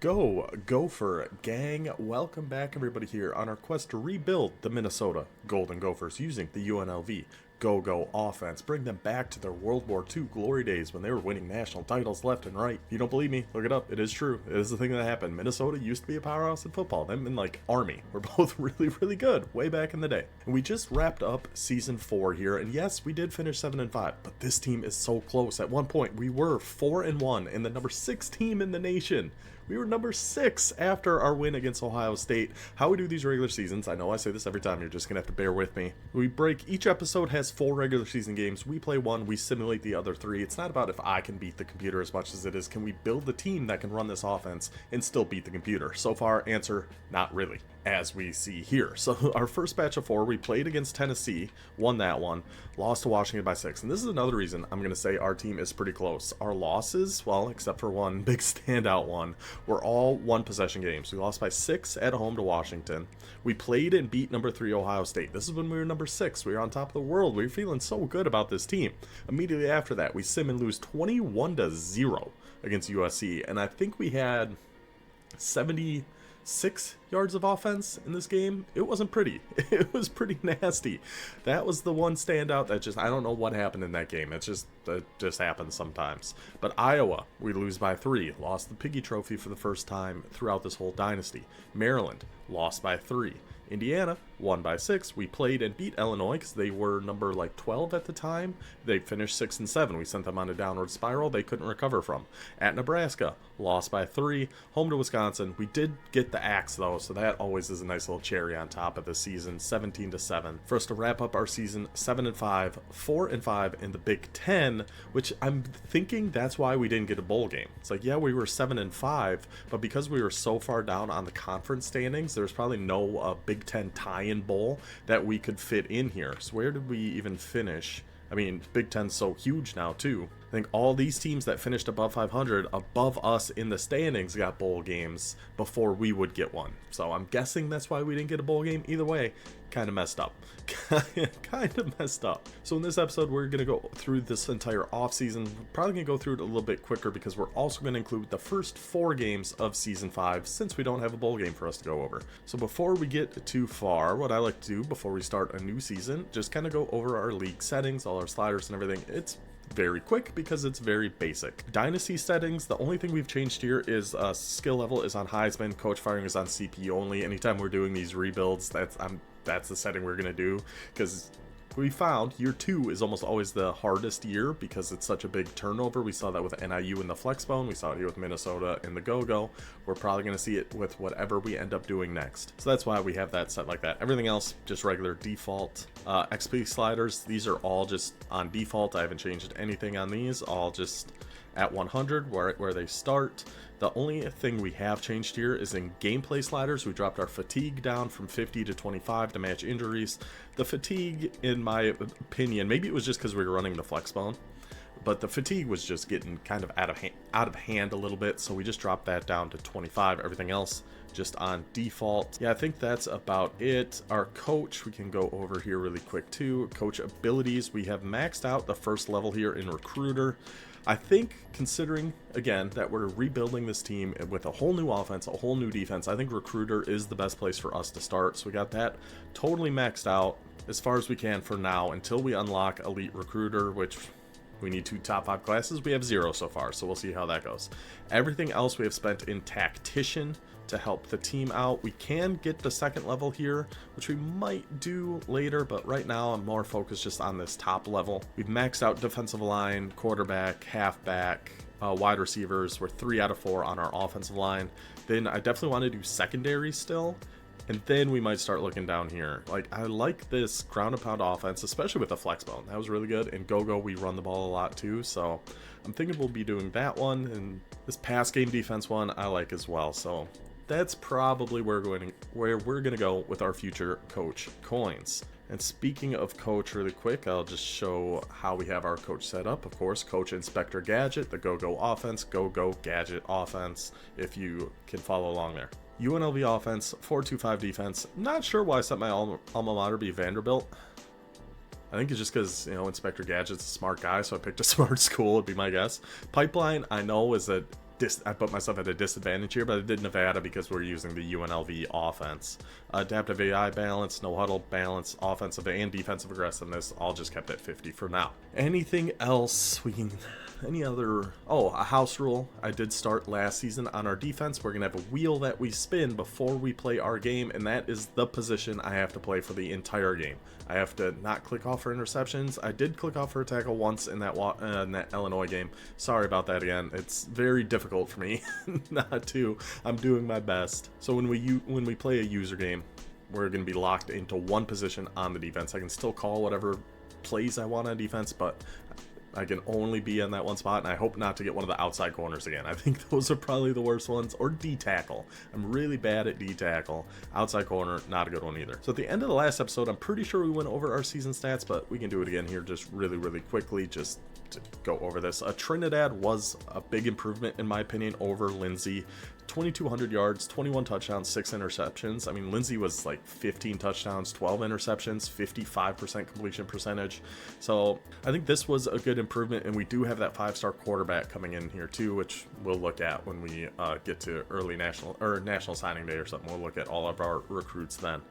Go Gopher gang, welcome back everybody here on our quest to rebuild the Minnesota Golden Gophers using the UNLV GoGo offense, bring them back to their World War II glory days when they were winning national titles left and right. If you don't believe me, look it up. It is true. It is the thing that happened. Minnesota used to be a powerhouse in football. Them and like Army were both really good way back in the day. And we just wrapped up season 4 here, and yes, we did finish 7-5, but this team is so close. At one point we were 4-1 and the number 6 team in the nation. We were number 6 after our win against Ohio State. How we do these regular seasons, I know I say this every time, you're just going to have to bear with me. We break, each episode has 4 regular season games. We play 1, we simulate the other 3. It's not about if I can beat the computer as much as it is, can we build the team that can run this offense and still beat the computer? So far, answer, not really, as we see here. So our first batch of 4, we played against Tennessee, won that one, lost to Washington by 6. And this is another reason I'm going to say our team is pretty close. Our losses, well, except for one big standout one, were all 1-possession games. We lost by 6 at home to Washington. We played and beat number 3 Ohio State. This is when we were number 6. We were on top of the world. We were feeling so good about this team. Immediately after that, we sim and lose 21-0 against USC. And I think we had 76 yards of offense in this game. It wasn't pretty. It was pretty nasty. That was the one standout that just, I don't know what happened in that game. It just happens sometimes. But Iowa, we lose by 3. Lost the Piggy Trophy for the first time throughout this whole dynasty. Maryland, lost by 3. Indiana, won by 6. We played and beat Illinois because they were number 12 at the time. They finished 6-7. We sent them on a downward spiral they couldn't recover from. At Nebraska, lost by 3. Home to Wisconsin. We did get the axe though, so that always is a nice little cherry on top of the season. 17-7. For us to wrap up our season, 7-5, 4-5 in the Big Ten, which I'm thinking that's why we didn't get a bowl game. It's like, yeah, we were 7-5, but because we were so far down on the conference standings, there's probably no Big Ten tie-in bowl that we could fit in here. So where did we even finish? I mean, Big Ten's so huge now too. I think all these teams that finished above 500 above us in the standings got bowl games before we would get one. So I'm guessing that's why we didn't get a bowl game. Either way, kind of messed up. Kind of messed up. So in this episode, we're going to go through this entire offseason. We're probably going to go through it a little bit quicker because we're also going to include the first 4 games of season 5 since we don't have a bowl game for us to go over. So before we get too far, what I like to do before we start a new season, just kind of go over our league settings, all our sliders and everything. It's very quick because it's very basic. Dynasty settings, the only thing we've changed here is skill level is on Heisman, coach firing is on CP only. Anytime we're doing these rebuilds, that's the setting we're gonna do, because we found year 2 is almost always the hardest year because it's such a big turnover. We saw that with NIU in the Flexbone. We saw it here with Minnesota in the GoGo. We're probably going to see it with whatever we end up doing next. So that's why we have that set like that. Everything else, just regular default. XP sliders, these are all just on default. I haven't changed anything on these. All just at 100 where they start. The only thing we have changed here is in gameplay sliders. We dropped our fatigue down from 50 to 25 to match injuries. The fatigue, in my opinion, maybe it was just because we were running the Flexbone, but the fatigue was just getting kind of out of hand a little bit, so we just dropped that down to 25. Everything else just on default. Yeah, I think that's about it. Our coach, we can go over here really quick too. Coach abilities, we have maxed out the first level here in recruiter. I think, considering, again, that we're rebuilding this team with a whole new offense, a whole new defense, I think recruiter is the best place for us to start. So we got that totally maxed out as far as we can for now until we unlock elite recruiter, which we need 2 top 5 classes. We have 0 so far, so we'll see how that goes. Everything else we have spent in tactician to help the team out. We can get the second level here, which we might do later, but right now I'm more focused just on this top level. We've maxed out defensive line, quarterback, halfback, wide receivers. We're 3 out of 4 on our offensive line. Then I definitely want to do secondary still, and then we might start looking down here. Like, I like this ground and pound offense, especially with the Flexbone. That was really good. In GoGo, we run the ball a lot too, so I'm thinking we'll be doing that one, and this pass game defense one I like as well. So that's probably where we're going to go with our future coach coins. And speaking of coach really quick, I'll just show how we have our coach set up. Of course, Coach Inspector Gadget, the GoGo offense, GoGo Gadget offense, if you can follow along there. UNLV offense, 4-2-5 defense. Not sure why I set my alma mater be Vanderbilt. I think it's just because, Inspector Gadget's a smart guy, so I picked a smart school, would be my guess. Pipeline, I know, is a I put myself at a disadvantage here, but I did Nevada because we're using the UNLV offense. Adaptive AI balance, no huddle balance, offensive and defensive aggressiveness, all just kept at 50 for now. Anything else we can... Any other... Oh, a house rule. I did start last season on our defense. We're going to have a wheel that we spin before we play our game, and that is the position I have to play for the entire game. I have to not click off for interceptions. I did click off for a tackle once in that Illinois game. Sorry about that again. It's very difficult for me not to. I'm doing my best. So when we play a user game, we're going to be locked into one position on the defense. I can still call whatever plays I want on defense, but I can only be in that one spot, and I hope not to get one of the outside corners again. I think those are probably the worst ones. Or D-tackle. I'm really bad at D-tackle. Outside corner, not a good one either. So at the end of the last episode, I'm pretty sure we went over our season stats, but we can do it again here just really, really quickly, just to go over this. Trinidad was a big improvement, in my opinion, over Lindsay. 2,200 yards, 21 touchdowns, 6 interceptions. I mean, Lindsay was like 15 touchdowns, 12 interceptions, 55% completion percentage. So I think this was a good improvement, and we do have that 5-star quarterback coming in here too, which we'll look at when we get to early national signing day or something. We'll look at all of our recruits then.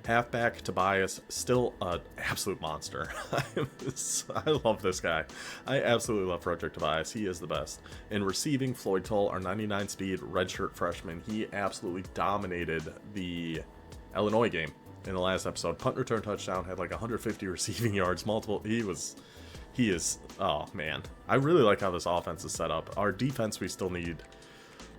Halfback Tobias, still an absolute monster. I love this guy. I absolutely love Frederick Tobias. He is the best. In receiving, Floyd Tull, our 99 speed redshirt freshman. He absolutely dominated the Illinois game in the last episode. Punt return touchdown, had like 150 receiving yards, multiple. He is, oh man. I really like how this offense is set up. Our defense, we still need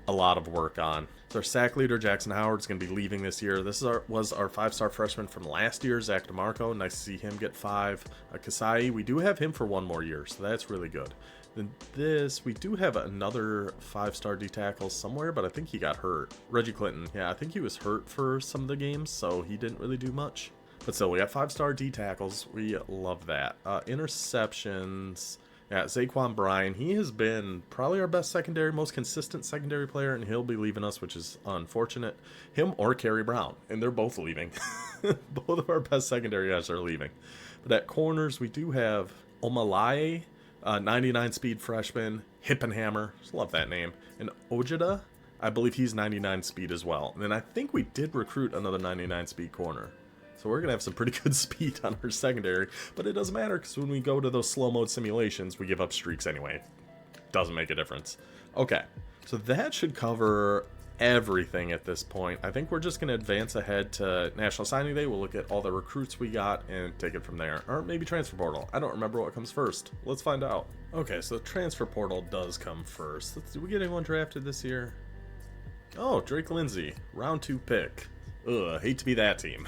a lot of work on. So our sack leader, Jackson Howard, is going to be leaving this year. This was our 5-star freshman from last year, Zach DeMarco. Nice to see him get 5. Kasai, we do have him for 1 more year, so that's really good. Then this, we do have another 5-star D-tackle somewhere, but I think he got hurt. Reggie Clinton, yeah, I think he was hurt for some of the games, so he didn't really do much. But still, we got 5-star D-tackles. We love that. Interceptions... Yeah, Zaquan Bryan, he has been probably our best secondary, most consistent secondary player, and he'll be leaving us, which is unfortunate. Him or Kerry Brown, and they're both leaving. Both of our best secondary guys are leaving. But at corners, we do have Omalaye, 99 speed freshman, Hippenhammer, just love that name, and Ojeda, I believe he's 99 speed as well. And then I think we did recruit another 99 speed corner. So we're going to have some pretty good speed on our secondary, but it doesn't matter because when we go to those slow mode simulations, we give up streaks anyway. Doesn't make a difference. Okay, so that should cover everything at this point. I think we're just going to advance ahead to National Signing Day. We'll look at all the recruits we got and take it from there. Or maybe transfer portal. I don't remember what comes first. Let's find out. Okay, so the transfer portal does come first. Did we get anyone drafted this year? Oh, Drake Lindsay, round 2 pick. Ugh, hate to be that team.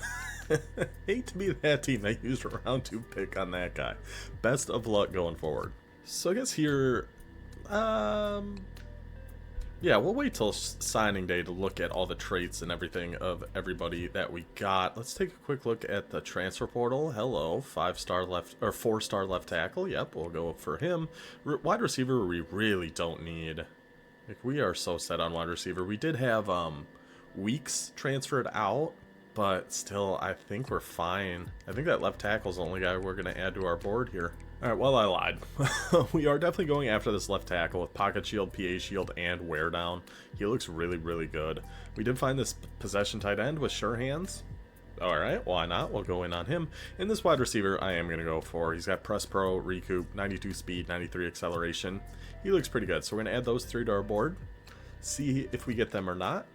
Hate to be that team that used a round 2 pick on that guy. Best of luck going forward. So I guess here, yeah, we'll wait till signing day to look at all the traits and everything of everybody that we got. Let's take a quick look at the transfer portal. Hello, 5-star left or 4-star left tackle. Yep, we'll go for him. Wide receiver, we really don't need. Like, we are so set on wide receiver. We did have Weeks transferred out, but still, I think we're fine. I think that left tackle is the only guy we're going to add to our board here. All right, well, I lied. We are definitely going after this left tackle with pocket shield, PA shield, and wear down. He looks really, really good. We did find this possession tight end with sure hands. All right, why not? We'll go in on him. And this wide receiver, I am going to go for. He's got press pro, recoup, 92 speed, 93 acceleration. He looks pretty good. So we're going to add those 3 to our board. See if we get them or not.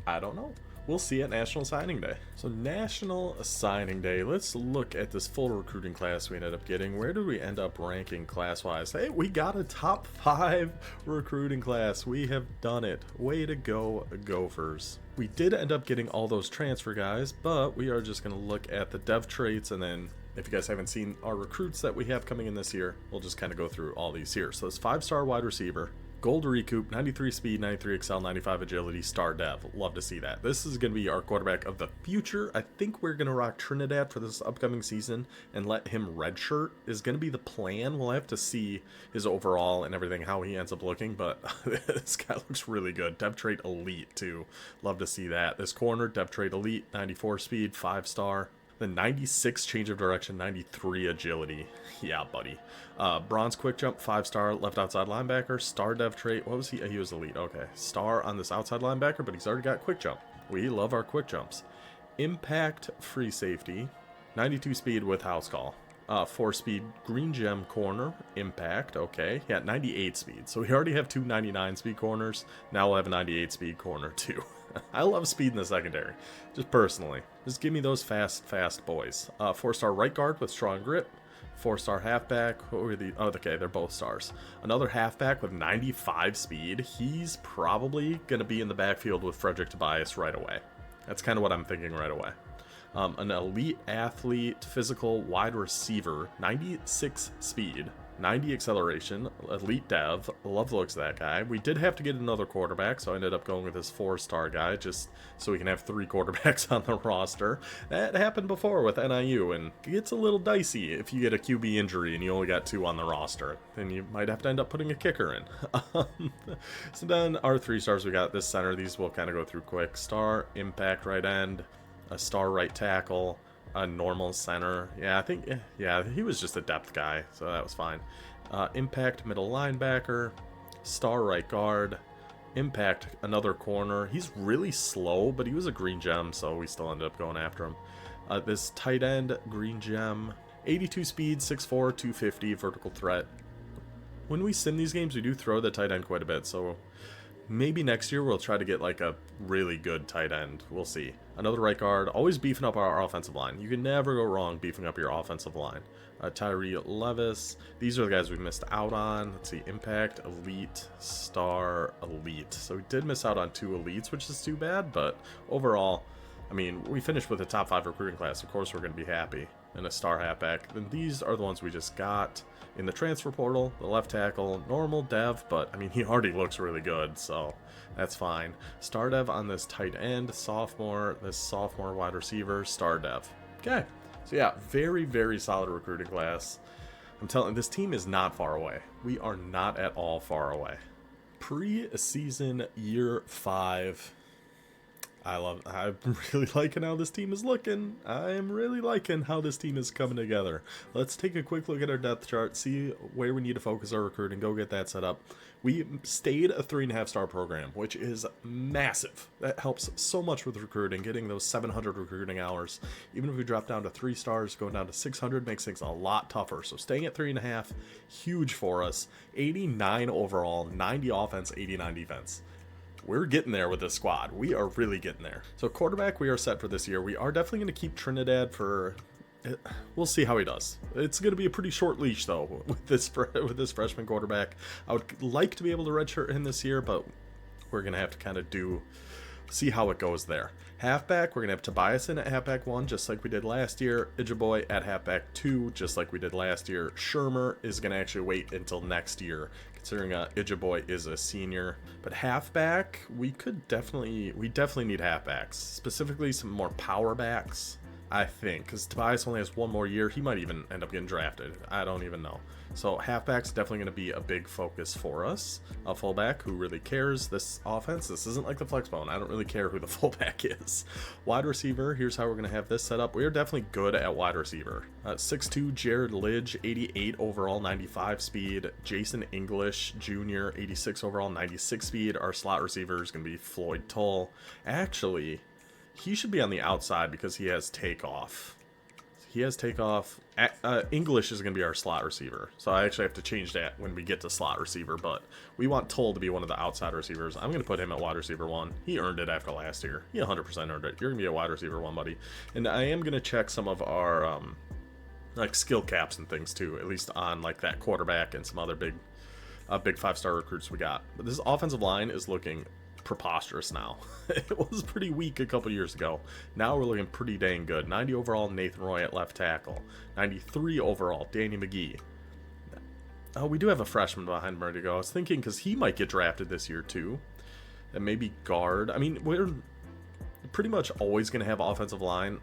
I don't know. We'll see at National Signing Day. So National Signing Day, let's look at this full recruiting class we ended up getting. Where did we end up ranking class-wise? Hey, we got a top 5 recruiting class. We have done it. Way to go, Gophers. We did end up getting all those transfer guys, but we are just going to look at the dev traits, and then if you guys haven't seen our recruits that we have coming in this year, we'll just kind of go through all these here. So this 5-star wide receiver, gold recoup, 93 speed, 93 excel, 95 agility, star dev. Love to see that. This is going to be our quarterback of the future. I think we're going to rock Trinidad for this upcoming season and let him redshirt is going to be the plan. We'll have to see his overall and everything, how he ends up looking, but this guy looks really good. Dev trait elite too. Love to see that. This corner, dev trait elite, 94 speed, 5-star. The 96 change of direction, 93 agility. Yeah, buddy. Bronze quick jump, 5-star left outside linebacker. Star dev trait. What was he? He was elite. Okay. Star on this outside linebacker, but he's already got quick jump. We love our quick jumps. Impact free safety. 92 speed with house call. 4-speed green gem corner. Impact. Okay. Yeah, 98 speed. So we already have two 99 speed corners. Now we'll have a 98 speed corner too. I love speed in the secondary, just personally. Just give me those fast boys. 4-star right guard with strong grip. 4-star halfback. What were the? Oh, okay, they're both stars. Another halfback with 95 speed. He's probably going to be in the backfield with Frederick Tobias right away. That's kind of what I'm thinking right away. An elite athlete, physical wide receiver, 96 speed. 90 acceleration, elite dev, love the looks of that guy. We did have to get another quarterback, so I ended up going with this 4-star guy, just so we can have 3 quarterbacks on the roster. That happened before with NIU, and it gets a little dicey if you get a QB injury and you only got 2 on the roster. Then you might have to end up putting a kicker in. So then our 3 stars we got this center, these we'll kind of go through quick. Star, impact right end, a star right tackle, a normal center. Yeah, I think, yeah, he was just a depth guy, so that was fine. Impact middle linebacker, star right guard, impact another corner. He's really slow, but he was a green gem, so we still ended up going after him. This tight end, green gem, 82 speed, 6'4", 250, vertical threat. When we sim these games, we do throw the tight end quite a bit, so maybe next year we'll try to get like a really good tight end. We'll see. Another right guard. Always beefing up our offensive line. You can never go wrong beefing up your offensive line. Tyree Levis. These are the guys we missed out on. Let's see. Impact, elite, star, elite. So we did miss out on 2 elites, which is too bad. But overall, I mean, we finished with a top 5 recruiting class. Of course we're going to be happy. And a star halfback. Then these are the ones we just got in the transfer portal. The left tackle, normal dev, but I mean, he already looks really good, so that's fine. Star dev on this tight end, sophomore, this sophomore wide receiver, star dev. Okay, so yeah, very solid recruiting class. I'm telling you, this team is not far away. We are not at all far away. Pre-season year 5. I'm really liking how this team is looking. I am really liking how this team is coming together. Let's take a quick look at our depth chart, see where we need to focus our recruiting, go get that set up. We stayed a 3.5-star program, which is massive. That helps so much with recruiting, getting those 700 recruiting hours. Even if we drop down to 3 stars, going down to 600 makes things a lot tougher. So staying at 3.5, huge for us. 89 overall, 90 offense, 89 defense. We're getting there with this squad. We are really getting there. So quarterback, we are set for this year. We are definitely going to keep Trinidad for... We'll see how he does. It's going to be a pretty short leash, though, with this freshman quarterback. I would like to be able to redshirt him this year, but we're going to have to kind of see how it goes there. Halfback, we're going to have Tobias in at halfback 1, just like we did last year. Ijaboy at halfback 2, just like we did last year. Shermer is going to actually wait until next year, considering Ijaboy is a senior. But halfback, we definitely need halfbacks, specifically some more power backs, I think, because Tobias only has 1 more year. He might even end up getting drafted. I don't even know. So halfback's definitely going to be a big focus for us. A fullback who really cares this offense. This isn't like the flex bone. I don't really care who the fullback is. Wide receiver, here's how we're going to have this set up. We are definitely good at wide receiver. 6'2", Jared Lidge, 88 overall, 95 speed. Jason English Jr., 86 overall, 96 speed. Our slot receiver is going to be Floyd Tull. Actually, he should be on the outside because he has takeoff. English is going to be our slot receiver. So I actually have to change that when we get to slot receiver. But we want Tull to be one of the outside receivers. I'm going to put him at wide receiver 1. He earned it after last year. He 100% earned it. You're going to be a wide receiver 1, buddy. And I am going to check some of our like skill caps and things too. At least on like that quarterback and some other big 5-star recruits we got. But this offensive line is looking preposterous now. It was pretty weak a couple years ago. Now we're looking pretty dang good. 90 overall, Nathan Roy at left tackle. 93 overall, Danny McGee. Oh, we do have a freshman behind him ready to go. I was thinking because he might get drafted this year too. And maybe guard. I mean, we're pretty much always going to have offensive line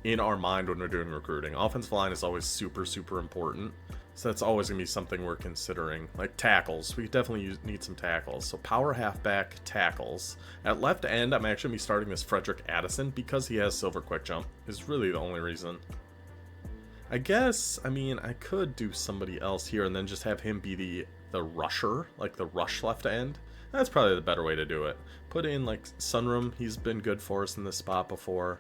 in our mind when we're doing recruiting. Offensive line is always super important. So that's always going to be something we're considering. Like tackles. We definitely need some tackles. So power halfback, tackles. At left end, I'm actually going to be starting this Frederick Addison because he has silver quick jump. Is really the only reason. I guess, I mean, I could do somebody else here and then just have him be the rusher, like the rush left end. That's probably the better way to do it. Put in like Sunrum. He's been good for us in this spot before.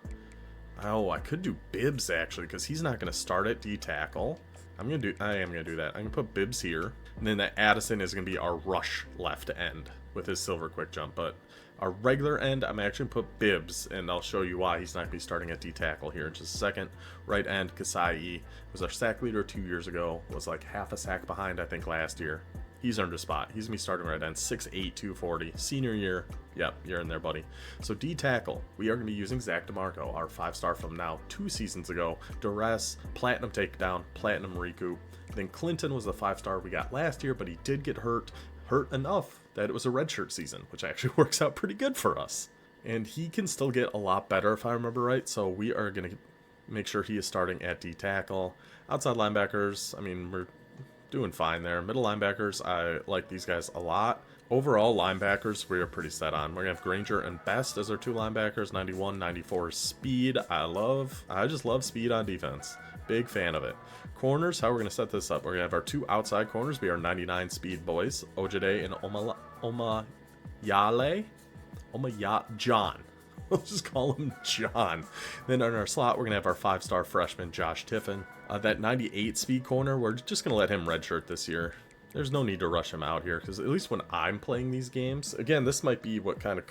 Oh, I could do Bibbs actually because he's not going to start at D tackle. I am gonna do that. I'm gonna put Bibbs here, and then that Addison is gonna be our rush left end with his silver quick jump. But our regular end, I'm actually gonna put Bibbs, and I'll show you why he's not gonna be starting at D tackle here in just a second. Right end, Kasai was our sack leader 2 years ago. Was like half a sack behind, I think, last year. He's earned a spot. He's gonna be starting right end, 6'8", 240. Senior year, yep, you're in there, buddy. So D tackle, we are gonna be using Zach DeMarco, our 5-star from now 2 seasons ago. Duress, platinum takedown, platinum recoup. Then Clinton was the 5-star we got last year, but he did get hurt enough that it was a redshirt season, which actually works out pretty good for us. And he can still get a lot better if I remember right. So we are gonna make sure he is starting at D tackle. Outside linebackers, I mean, we're doing fine there. Middle linebackers, I like these guys a lot. Overall linebackers, we are pretty set on. We're gonna have Granger and Best as our 2 linebackers. 91, 94 speed. I just love speed on defense. Big fan of it. Corners, how we're gonna set this up? We're gonna have our 2 outside corners be our 99 speed boys, Ojade and John. We'll just call him John. Then on our slot, we're going to have our 5-star freshman, Josh Tiffin. That 98 speed corner, we're just going to let him redshirt this year. There's no need to rush him out here, because at least when I'm playing these games, again, this might be what kind of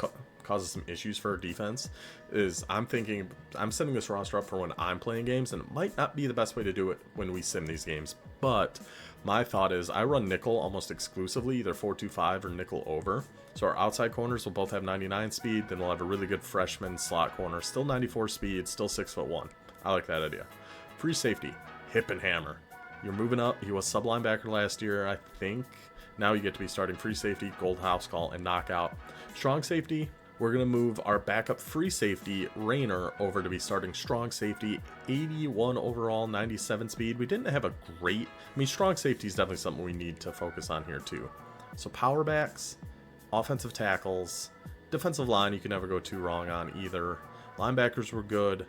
causes some issues for our defense, is I'm thinking, I'm setting this roster up for when I'm playing games, and it might not be the best way to do it when we sim these games, but my thought is I run nickel almost exclusively, either 4-2-5 or nickel over. So our outside corners will both have 99 speed, then we'll have a really good freshman slot corner, still 94 speed, still 6'1". I like that idea. Free safety, hip and hammer. You're moving up. He was sub linebacker last year, I think. Now you get to be starting free safety, gold house call, and knockout. Strong safety, we're going to move our backup free safety, Rayner, over to be starting strong safety, 81 overall, 97 speed. We didn't have a great, strong safety is definitely something we need to focus on here too. So power backs, offensive tackles, defensive line, you can never go too wrong on either. Linebackers were good,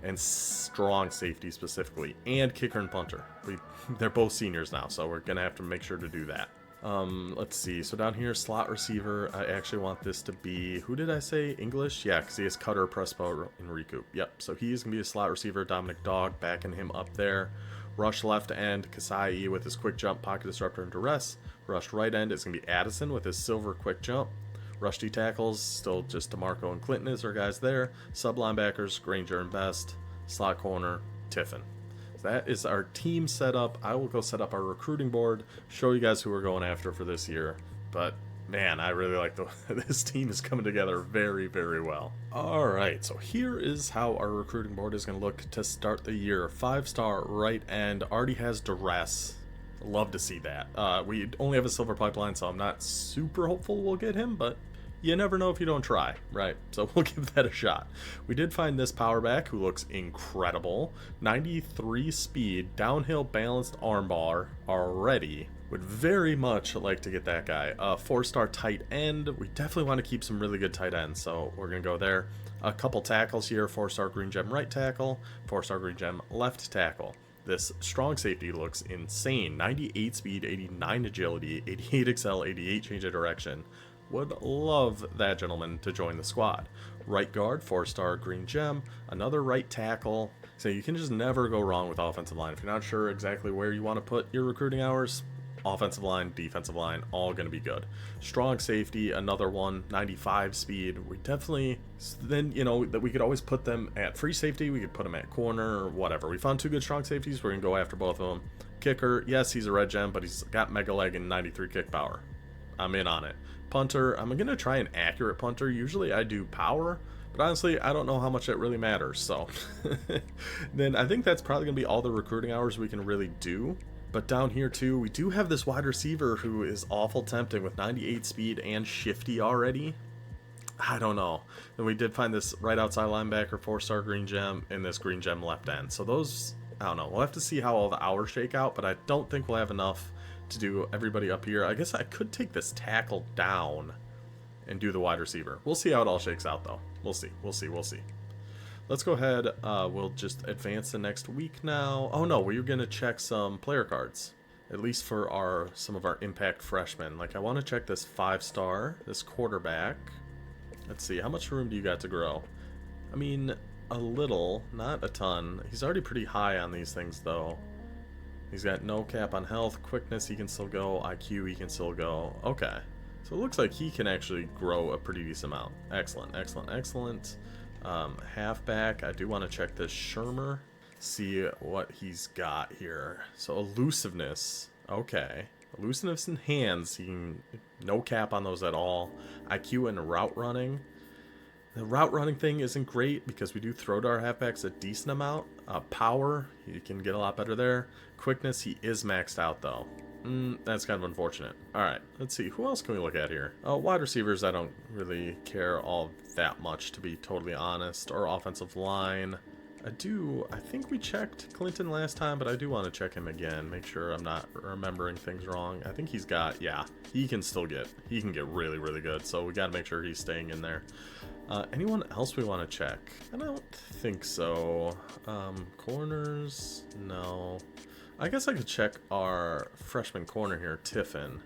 and strong safety specifically, and kicker and punter. They're both seniors now, so we're going to have to make sure to do that. Let's see. So down here, slot receiver, I actually want this to be, who did I say? English? Yeah, because he has cutter, prespo, and recoup. Yep, so he's going to be a slot receiver. Dominic Dog backing him up there. Rush left end, Kasai with his quick jump, pocket disruptor, and duress. Rush right end is going to be Addison with his silver quick jump. Rush D tackles, still just DeMarco and Clinton is our guys there. Sub linebackers, Granger and Best. Slot corner, Tiffin. That is our team setup. I will go set up our recruiting board, show you guys who we're going after for this year. But man, I really like this team is coming together very, very well. All right, so here is how our recruiting board is going to look to start the year. 5-star right end, already has duress. Love to see that. We only have a silver pipeline, so I'm not super hopeful we'll get him, but you never know if you don't try, right? So we'll give that a shot. We did find this power back who looks incredible. 93 speed, downhill balanced armbar already. Would very much like to get that guy. 4-star tight end. We definitely want to keep some really good tight ends, so we're going to go there. A couple tackles here. 4-star green gem right tackle. 4-star green gem left tackle. This strong safety looks insane. 98 speed, 89 agility, 88 excel, 88 change of direction. Would love that gentleman to join the squad. Right guard, 4-star green gem, another right tackle. So you can just never go wrong with offensive line. If you're not sure exactly where you want to put your recruiting hours, offensive line, defensive line, all going to be good. Strong safety, another one, 95 speed. We definitely, then, that we could always put them at free safety. We could put them at corner or whatever. We found 2 good strong safeties. We're going to go after both of them. Kicker, yes, he's a red gem, but he's got mega leg and 93 kick power. I'm in on it. Punter, I'm going to try an accurate punter. Usually I do power, but honestly, I don't know how much that really matters. So then I think that's probably going to be all the recruiting hours we can really do. But down here too, we do have this wide receiver who is awful tempting with 98 speed and shifty already. I don't know. Then we did find this right outside linebacker, 4-star green gem, and this green gem left end. So those, I don't know. We'll have to see how all the hours shake out, but I don't think we'll have enough to do everybody up here. I guess I could take this tackle down and do the wide receiver. We'll see how it all shakes out, though. We'll see. We'll see. We'll see. Let's go ahead. We'll just advance the next week now. Oh, no. We're going to check some player cards, at least for some of our impact freshmen. Like, I want to check this 5-star, this quarterback. Let's see. How much room do you got to grow? I mean, a little, not a ton. He's already pretty high on these things, though. He's got no cap on health. Quickness, he can still go. IQ, he can still go. Okay. So it looks like he can actually grow a pretty decent amount. Excellent, excellent, excellent. Halfback, I do want to check this Shermer. See what he's got here. So elusiveness. Okay. Elusiveness and hands. He can, no cap on those at all. IQ and route running. The route running thing isn't great because we do throw to our halfbacks a decent amount. Power, he can get a lot better there. Quickness, he is maxed out though. That's kind of unfortunate. Alright, let's see. Who else can we look at here? Wide receivers, I don't really care all that much, to be totally honest. Or offensive line. I think we checked Clinton last time, but I do want to check him again. Make sure I'm not remembering things wrong. I think he's got, yeah, he can get really, really good. So we got to make sure he's staying in there. Anyone else we want to check? I don't think so. Corners? No. I guess I could check our freshman corner here, Tiffin.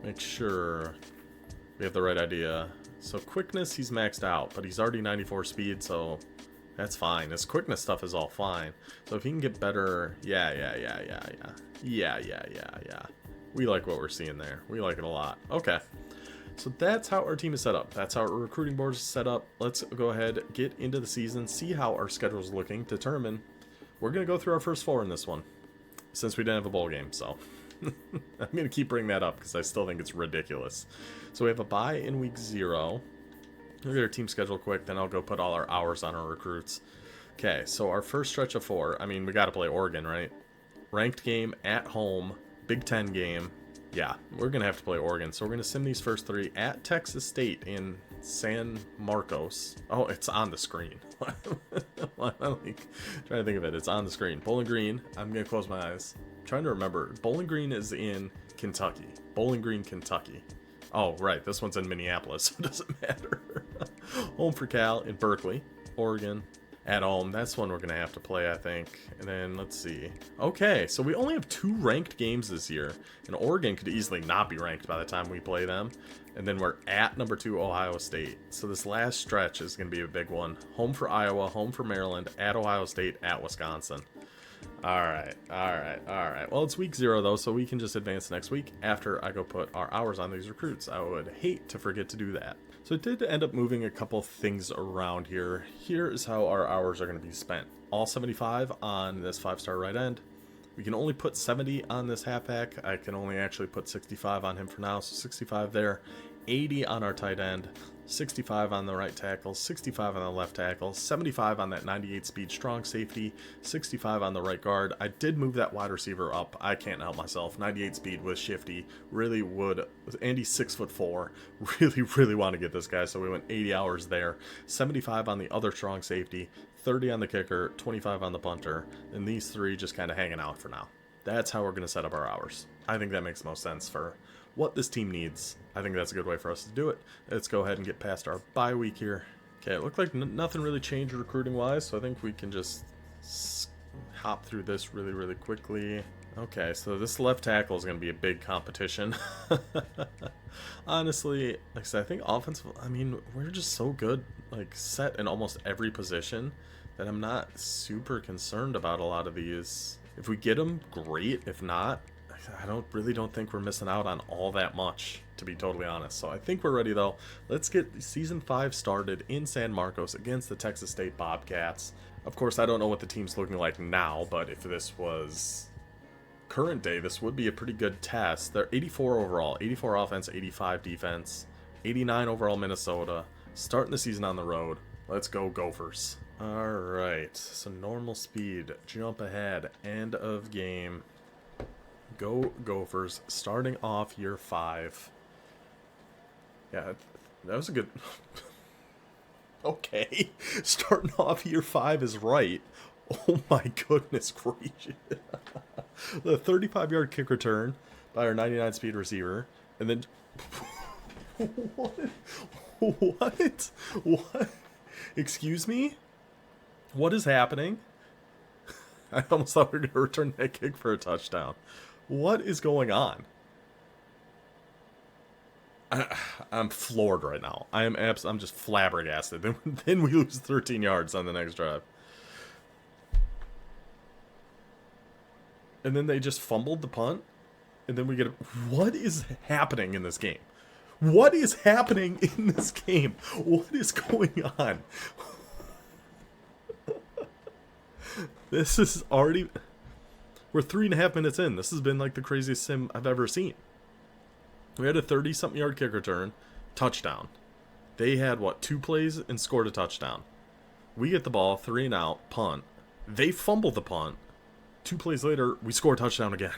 Make sure we have the right idea. So quickness, he's maxed out, but he's already 94 speed, so that's fine. His quickness stuff is all fine. So if he can get better, yeah. We like what we're seeing there. We like it a lot. Okay. So that's how our team is set up. That's how our recruiting board is set up. Let's go ahead, get into the season, see how our schedule is looking, determine. We're going to go through our first 4 in this one, since we didn't have a bowl game, so I'm going to keep bringing that up because I still think it's ridiculous. So we have a bye in week 0. Look at our team schedule quick, then I'll go put all our hours on our recruits. Okay, so our first stretch of 4, I mean, we got to play Oregon, right? Ranked game at home, Big Ten game. Yeah, we're going to have to play Oregon. So we're going to sim these first 3 at Texas State in San Marcos. Oh, it's on the screen. I'm trying to think of it. It's on the screen. Bowling Green. I'm going to close my eyes. I'm trying to remember. Bowling Green is in Kentucky. Bowling Green, Kentucky. Oh, right. This one's in Minneapolis, so it doesn't matter. Home for Cal in Berkeley, Oregon. At home. That's one we're going to have to play, I think. And then, let's see. Okay, so we only have 2 ranked games this year. And Oregon could easily not be ranked by the time we play them. And then we're at number 2, Ohio State. So this last stretch is going to be a big one. Home for Iowa, home for Maryland, at Ohio State, at Wisconsin. Alright. Well, it's week 0, though, so we can just advance next week after I go put our hours on these recruits. I would hate to forget to do that. So it did end up moving a couple things around here. Here is how our hours are going to be spent. All 75 on this 5-star right end. We can only put 70 on this halfback. I can only actually put 65 on him for now, so 65 there. 80 on our tight end. 65 on the right tackle, 65 on the left tackle, 75 on that 98 speed strong safety, 65 on the right guard. I did move that wide receiver up. I can't help myself. 98 speed with shifty. Really would. Andy's 6'4". Really want to get this guy, so we went 80 hours there. 75 on the other strong safety, 30 on the kicker, 25 on the punter, and these 3 just kind of hanging out for now. That's how we're going to set up our hours. I think that makes the most sense for what this team needs. I think that's a good way for us to do it. Let's go ahead and get past our bye week here. Okay, it looked like nothing really changed recruiting wise, so I think we can just hop through this really quickly. Okay, so this left tackle is going to be a big competition. Honestly, like I said, I think offensive, I mean, we're just so good, like set in almost every position that I'm not super concerned about a lot of these. If we get them, great. If not, I don't think we're missing out on all that much, to be totally honest. So I think we're ready, though. Let's get Season 5 started in San Marcos against the Texas State Bobcats. Of course, I don't know what the team's looking like now, but if this was current day, this would be a pretty good test. They're 84 overall, 84 offense, 85 defense, 89 overall Minnesota. Starting the season on the road. Let's go Gophers. All right, so normal speed, jump ahead, end of game. Go Gophers, starting off year 5. Yeah, that was a good... Okay, starting off year 5 is right. Oh my goodness gracious. The 35-yard kick return by our 99 speed receiver. And then... What? What? What? Excuse me? What is happening? I almost thought we were going to return that kick for a touchdown. What is going on? I'm floored right now. I'm just flabbergasted. Then we lose 13 yards on the next drive. And then they just fumbled the punt. And then we get... What is happening in this game? What is happening in this game? What is going on? This is already... We're 3.5 minutes in. This has been like the craziest sim I've ever seen. We had a 30-something yard kick return. Touchdown. They had, what, 2 plays and scored a touchdown. We get the ball, 3 and out, punt. They fumble the punt. 2 plays later, we score a touchdown again.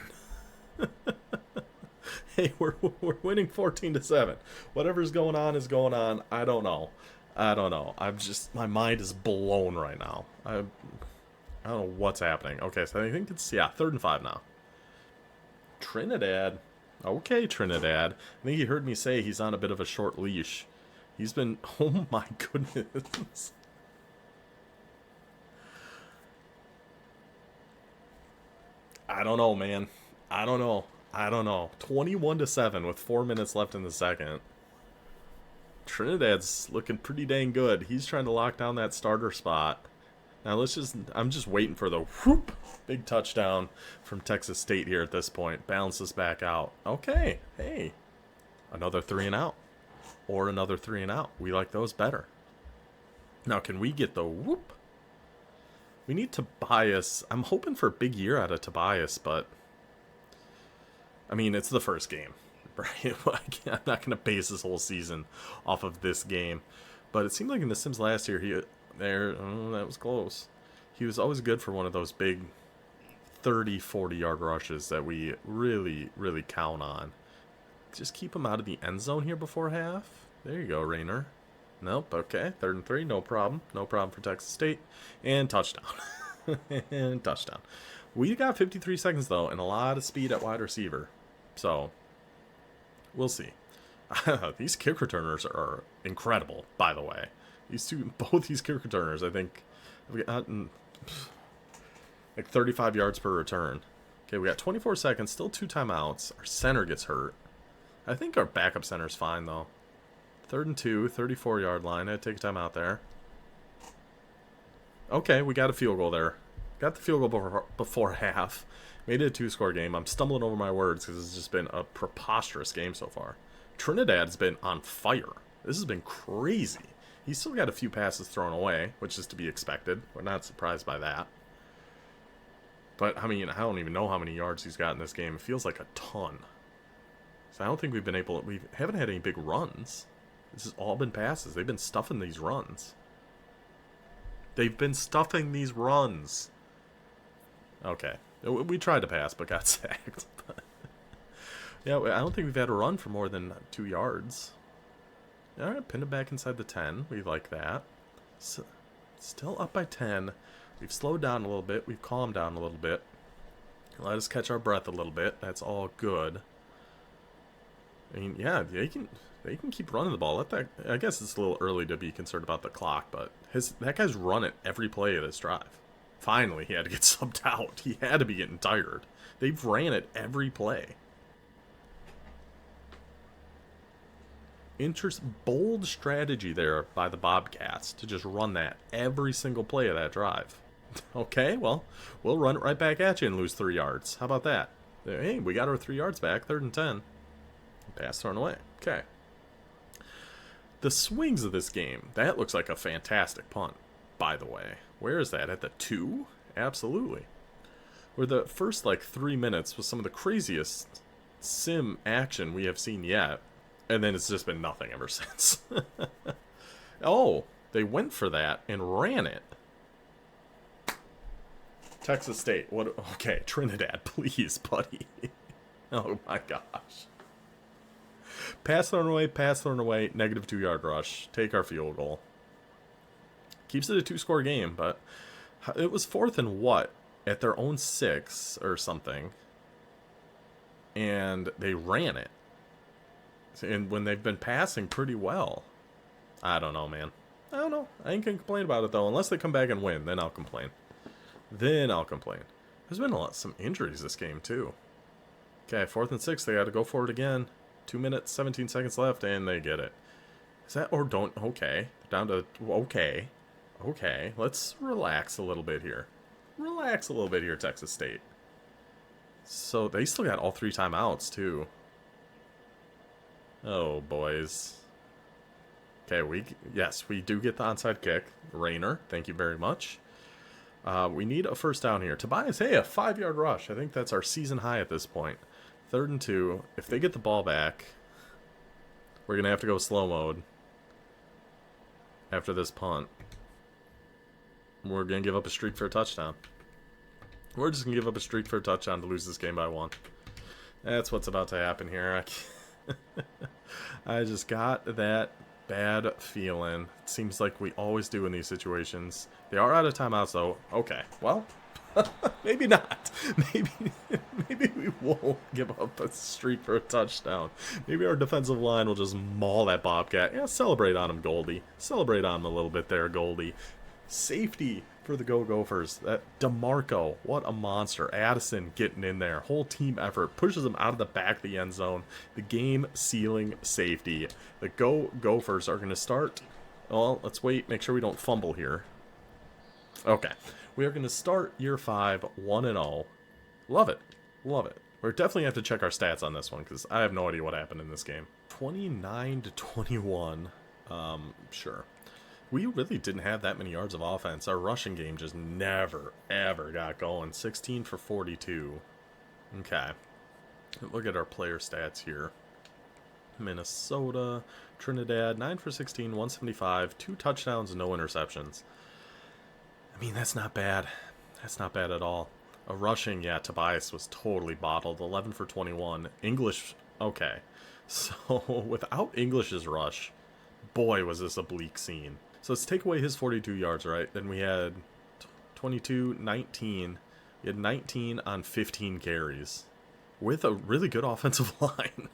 Hey, we're winning 14-7. Whatever's going on is going on. I don't know. I'm just... My mind is blown right now. I don't know what's happening. Okay, so I think it's... Yeah, 3rd and 5 now. Trinidad. Okay, Trinidad. I think he heard me say he's on a bit of a short leash. He's been... Oh my goodness. I don't know, man. I don't know. 21-7 with 4 minutes left in the second. Trinidad's looking pretty dang good. He's trying to lock down that starter spot. Now I'm just waiting for the whoop, big touchdown from Texas State here at this point. Balance this back out. Okay, hey, another 3 and out, or another 3 and out. We like those better. Now, can we get the whoop? We need Tobias. I'm hoping for a big year out of Tobias, but I mean, it's the first game, right? I'm not going to base this whole season off of this game. But it seemed like in the Sims last year, that was close. He was always good for one of those big 30, 40-yard rushes that we really, really count on. Just keep him out of the end zone here before half. There you go, Rayner. Nope, okay. 3rd and 3, no problem. No problem for Texas State. And touchdown. And touchdown. We got 53 seconds, though, and a lot of speed at wide receiver. So, we'll see. These kick returners are incredible, by the way. Both these kick returners, I think, have gotten like 35 yards per return. Okay, we got 24 seconds, still 2 timeouts. Our center gets hurt. I think our backup center's fine, though. 3rd and 2, 34-yard line. I'd take a timeout there. Okay, we got a field goal there. Got the field goal before half. Made it a 2-score game. I'm stumbling over my words because it's just been a preposterous game so far. Trinidad's been on fire. This has been crazy. He's still got a few passes thrown away, which is to be expected. We're not surprised by that. But, I mean, I don't even know how many yards he's got in this game. It feels like a ton. So I don't think we haven't had any big runs. This has all been passes. They've been stuffing these runs. Okay. We tried to pass, but got sacked. Yeah, I don't think we've had a run for more than 2 yards. Alright, pin it back inside the 10. We like that. So, still up by 10. We've slowed down a little bit. We've calmed down a little bit. Let us catch our breath a little bit. That's all good. I mean, yeah, they can keep running the ball. I guess it's a little early to be concerned about the clock, but that guy's run it every play of this drive. Finally, he had to get subbed out. He had to be getting tired. They've ran it every play. Bold strategy there by the Bobcats to just run that every single play of that drive. Okay, well, we'll run it right back at you and lose 3 yards. How about that? Hey, we got our 3 yards back, 3rd and 10. Pass thrown away. Okay. The swings of this game, that looks like a fantastic punt, by the way. Where is that? At the 2? Absolutely. Where the first, 3 minutes was some of the craziest sim action we have seen yet. And then it's just been nothing ever since. Oh, they went for that and ran it. Texas State. What? Okay, Trinidad, please, buddy. Oh my gosh. Pass thrown away, -2 yard rush. Take our field goal. Keeps it a 2-score game, but It was 4th and what? At their own 6 or something. And they ran it. And when they've been passing pretty well. I don't know, man. I don't know. I ain't gonna complain about it, though. Unless they come back and win, then I'll complain. There's been some injuries this game, too. Okay, 4th and 6. They got to go for it again. 2 minutes, 17 seconds left, and they get it. Is that or don't? Okay. Down to... Okay. Okay. Let's relax a little bit here. Relax a little bit here, Texas State. So, they still got all 3 timeouts, too. Oh, boys. Okay, we do get the onside kick. Rayner, thank you very much. We need a first down here. Tobias, hey, a 5-yard rush. I think that's our season high at this point. 3rd and 2. If they get the ball back, we're going to have to go slow mode after this punt. We're going to give up a streak for a touchdown. We're just going to give up a streak for a touchdown to lose this game by 1. That's what's about to happen here. I just got that bad feeling. It seems like we always do in these situations. They are out of timeouts, though. Okay, well, maybe not. Maybe we won't give up a streak for a touchdown. Maybe our defensive line will just maul that Bobcat. Yeah, celebrate on him, Goldie. Celebrate on him a little bit there, Goldie. Safety for the Go-Gophers. That DeMarco, what a monster. Addison getting in there. Whole team effort. Pushes him out of the back of the end zone. The game-sealing safety. The Go-Gophers are going to start. Well, let's wait. Make sure we don't fumble here. Okay. We are going to start year 5, 1-0. Love it. Love it. We're definitely have to check our stats on this one because I have no idea what happened in this game. 29-21. Sure. We really didn't have that many yards of offense. Our rushing game just never, ever got going. 16 for 42. Okay. Look at our player stats here. Minnesota, Trinidad, 9 for 16, 175, 2 touchdowns, no interceptions. I mean, that's not bad. That's not bad at all. A rushing, yeah, Tobias was totally bottled. 11 for 21. English, okay. So, without English's rush, boy, was this a bleak scene. So let's take away his 42 yards, right? Then we had 22, 19. We had 19 on 15 carries with a really good offensive line.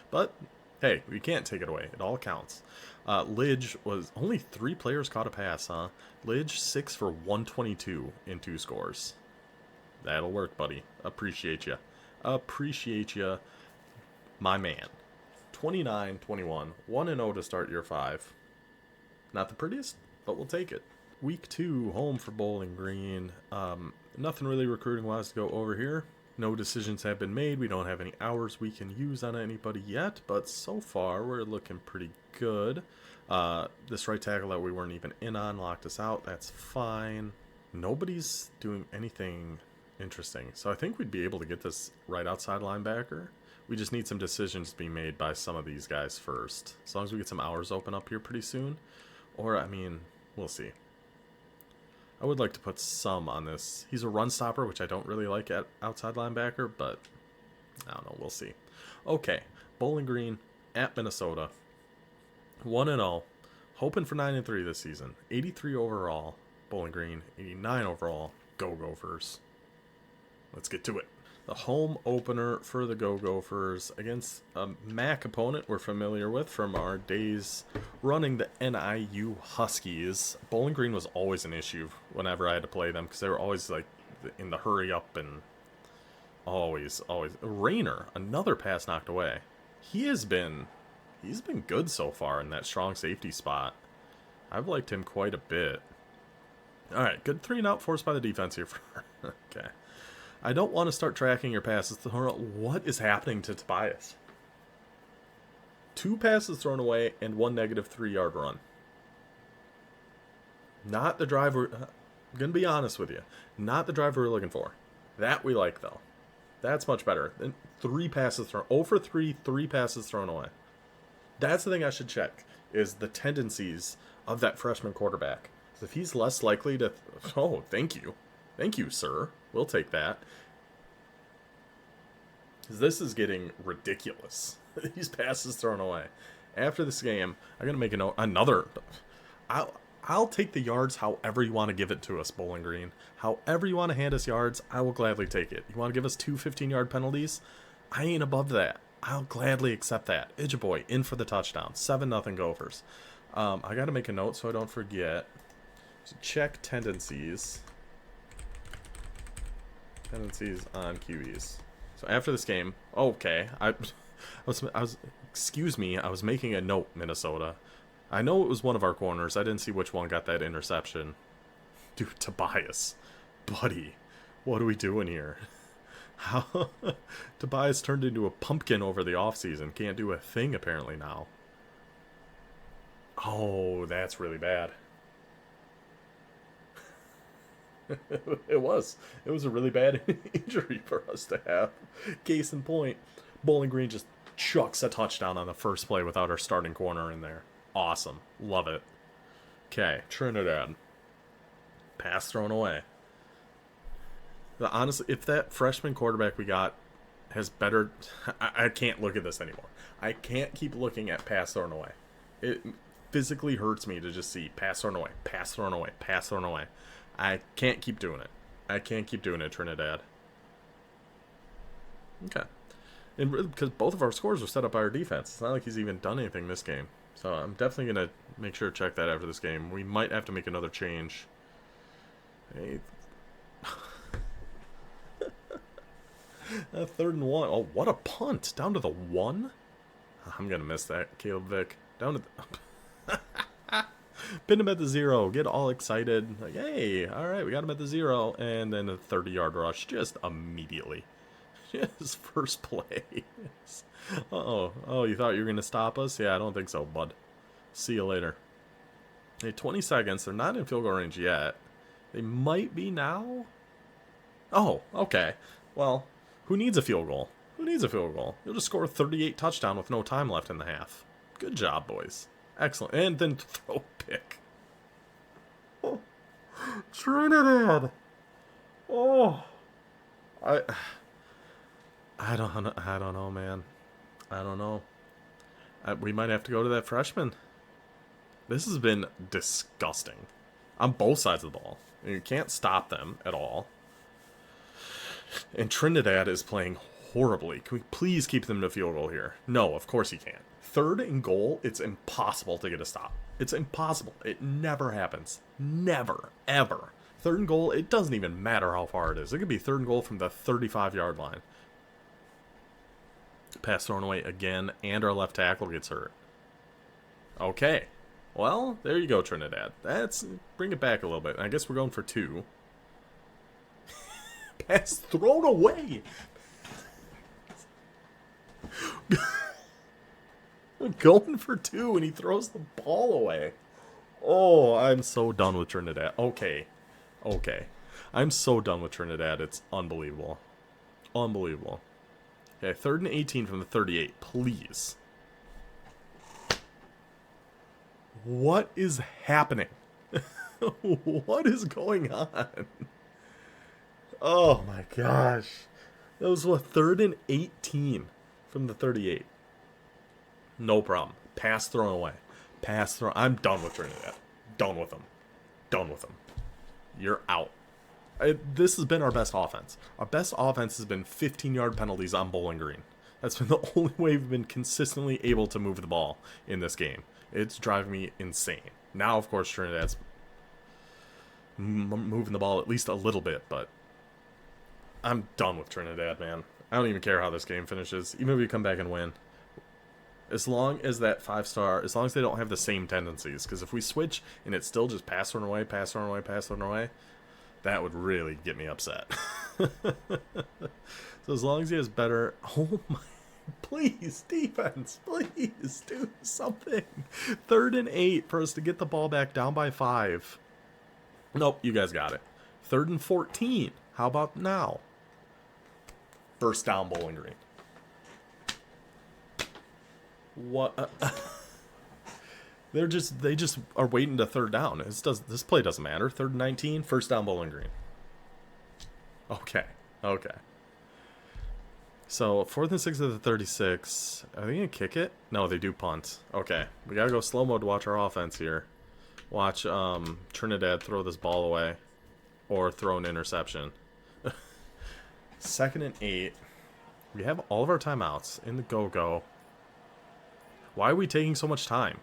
But, hey, we can't take it away. It all counts. Lidge was... Only 3 players caught a pass, huh? Lidge, 6 for 122 in 2 scores. That'll work, buddy. Appreciate you. Appreciate you, my man. 29-21. 1-0 to start year 5. Not the prettiest, but we'll take it. Week 2, home for Bowling Green. Nothing really recruiting-wise to go over here. No decisions have been made. We don't have any hours we can use on anybody yet, but so far we're looking pretty good. This right tackle that we weren't even in on locked us out. That's fine. Nobody's doing anything interesting. So I think we'd be able to get this right outside linebacker. We just need some decisions to be made by some of these guys first. As long as we get some hours open up here pretty soon. Or, I mean, we'll see. I would like to put some on this. He's a run stopper, which I don't really like at outside linebacker, but I don't know. We'll see. Okay, Bowling Green at Minnesota. 1-0. Hoping for 9-3 this season. 83 overall, Bowling Green. 89 overall, Go-Gophers. Let's get to it. The home opener for the Go-Gophers against a MAC opponent we're familiar with from our days running the NIU Huskies. Bowling Green was always an issue whenever I had to play them because they were always like in the hurry up and always. Rayner, another pass knocked away. He's been good so far in that strong safety spot. I've liked him quite a bit. All right, good 3-and-out forced by the defense here. Okay. I don't want to start tracking your passes. What is happening to Tobias? 2 passes thrown away and 1 negative 3-yard run. Not the driver. I'm going to be honest with you. Not the driver we're looking for. That we like, though. That's much better than 3 passes thrown. 0 for 3, 3 passes thrown away. That's the thing I should check, is the tendencies of that freshman quarterback. So if he's less likely to... Oh, thank you. Thank you, sir. We'll take that. This is getting ridiculous. These passes thrown away. After this game, I'm going to make a note. Another. I'll take the yards however you want to give it to us, Bowling Green. However you want to hand us yards, I will gladly take it. You want to give us 2 15-yard penalties? I ain't above that. I'll gladly accept that. Boy in for the touchdown. 7-0 Gophers. I got to make a note so I don't forget. So check tendencies. Tendencies on QBs. So after this game, okay, I was excuse me, I was making a note, Minnesota. I know it was one of our corners. I didn't see which one got that interception. Dude, Tobias. Buddy, what are we doing here? How Tobias turned into a pumpkin over the offseason. Can't do a thing apparently now. Oh, that's really bad. It was a really bad injury for us to have. Case in point, Bowling Green just chucks a touchdown on the first play without our starting corner in there. Awesome. Love it. Okay, Trinidad. Pass thrown away. Honestly, if that freshman quarterback we got has better... I can't look at this anymore. I can't keep looking at pass thrown away. It physically hurts me to just see pass thrown away, pass thrown away, pass thrown away. I can't keep doing it. I can't keep doing it, Trinidad. Okay. And because both of our scores were set up by our defense. It's not like he's even done anything this game. So I'm definitely going to make sure to check that after this game. We might have to make another change. Hey. 3rd and 1. Oh, what a punt. Down to the 1? I'm going to miss that, Caleb Vick. Down to the... Pin him at the 0. Get all excited. Like, hey, all right, we got him at the 0. And then a 30-yard rush just immediately. His first play. Uh-oh. Oh, you thought you were going to stop us? Yeah, I don't think so, bud. See you later. Hey, 20 seconds. They're not in field goal range yet. They might be now? Oh, okay. Well, who needs a field goal? Who needs a field goal? You'll just score a 38 touchdown with no time left in the half. Good job, boys. Excellent. And then throw a pick. Oh, Trinidad. Oh. I don't know, man. I don't know. We might have to go to that freshman. This has been disgusting. On both sides of the ball. You can't stop them at all. And Trinidad is playing horribly. Can we please keep them to field goal here? No, of course you can't. 3rd and goal, it's impossible to get a stop. It's impossible. It never happens. Never. Ever. 3rd and goal, it doesn't even matter how far it is. It could be 3rd and goal from the 35-yard line. Pass thrown away again, and our left tackle gets hurt. Okay. Well, there you go, Trinidad. Bring it back a little bit. I guess we're going for 2. Pass thrown away. Going for 2, and he throws the ball away. Oh, I'm so done with Trinidad. Okay. I'm so done with Trinidad. It's unbelievable. Unbelievable. Okay, 3rd and 18 from the 38, please. What is happening? What is going on? Oh my gosh. That was what, 3rd and 18 from the 38. No problem. Pass thrown away. Pass thrown. I'm done with Trinidad. Done with them. Done with them. You're out. This has been our best offense. Our best offense has been 15-yard penalties on Bowling Green. That's been the only way we've been consistently able to move the ball in this game. It's driving me insane. Now, of course, Trinidad's moving the ball at least a little bit, but I'm done with Trinidad, man. I don't even care how this game finishes, even if we come back and win. As long as that 5-star, as long as they don't have the same tendencies, because if we switch and it's still just pass thrown away, pass thrown away, pass thrown away, that would really get me upset. So as long as he has better... Oh my... Please, defense, please do something. 3rd and 8 for us to get the ball back down by 5. Nope, you guys got it. 3rd and 14. How about now? First down, Bowling Green. What? They just are waiting to 3rd down. This play doesn't matter. 3rd and 19, first down, Bowling Green. Okay. So 4th and 6 of the 36. Are they gonna kick it? No, they do punt. Okay, we gotta go slow mo to watch our offense here. Watch Trinidad throw this ball away. Or throw an interception. 2nd and 8. We have all of our timeouts in the GoGo. Why are we taking so much time?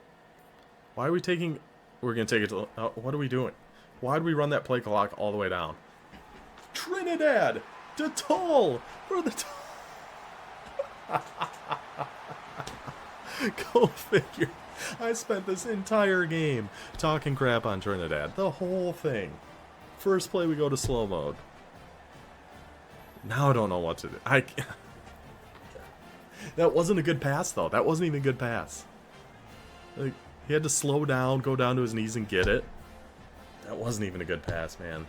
Why are we taking... We're going to take it to... what are we doing? Why did we run that play clock all the way down? Trinidad! DeToll! For the... Go figure. I spent this entire game talking crap on Trinidad. The whole thing. First play we go to slow mode. Now I don't know what to do. That wasn't a good pass though. That wasn't even a good pass. Like, he had to slow down, go down to his knees and get it. That wasn't even a good pass, man.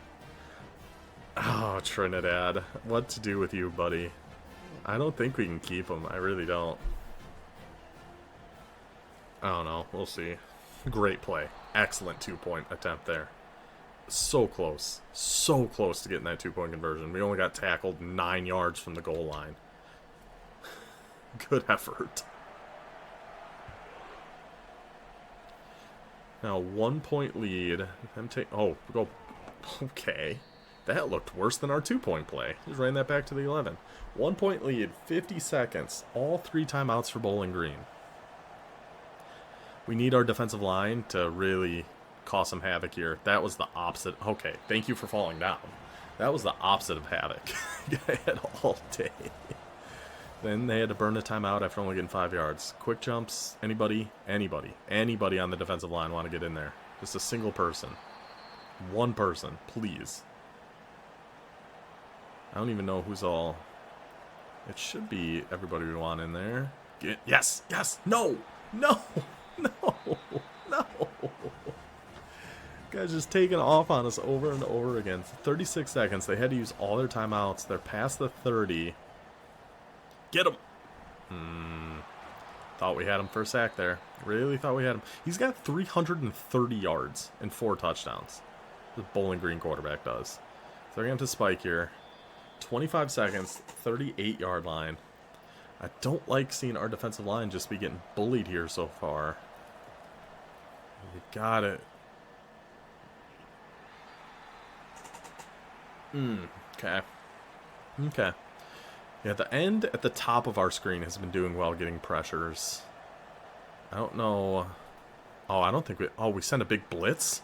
Oh, Trinidad. What to do with you, buddy? I don't think we can keep him. I really don't. I don't know. We'll see. Great play. Excellent 2-point attempt there. So close. So close to getting that 2-point conversion. We only got tackled 9 yards from the goal line. Good effort. Now, 1-point lead. Oh, go. Okay. That looked worse than our 2-point play. Just ran that back to the 11. 1-point lead, 50 seconds. All 3 timeouts for Bowling Green. We need our defensive line to really cause some havoc here. That was the opposite. Okay, thank you for falling down. That was the opposite of havoc. I had all day. Then they had to burn a timeout after only getting 5 yards. Quick jumps. Anybody on the defensive line want to get in there. Just a single person. One person, please. I don't even know who's all... It should be everybody we want in there. Yes! No! No! Guys just taking off on us over and over again. 36 seconds. They had to use all their timeouts. They're past the 30. Get him! Thought we had him for a sack there. Really thought we had him. He's got 330 yards and 4 touchdowns. The Bowling Green quarterback does. So they're going to spike here. 25 seconds, 38-yard line. I don't like seeing our defensive line just be getting bullied here so far. You got it. Okay. Yeah, the end at the top of our screen has been doing well getting pressures. I don't know. Oh, I don't think we... Oh, we sent a big blitz?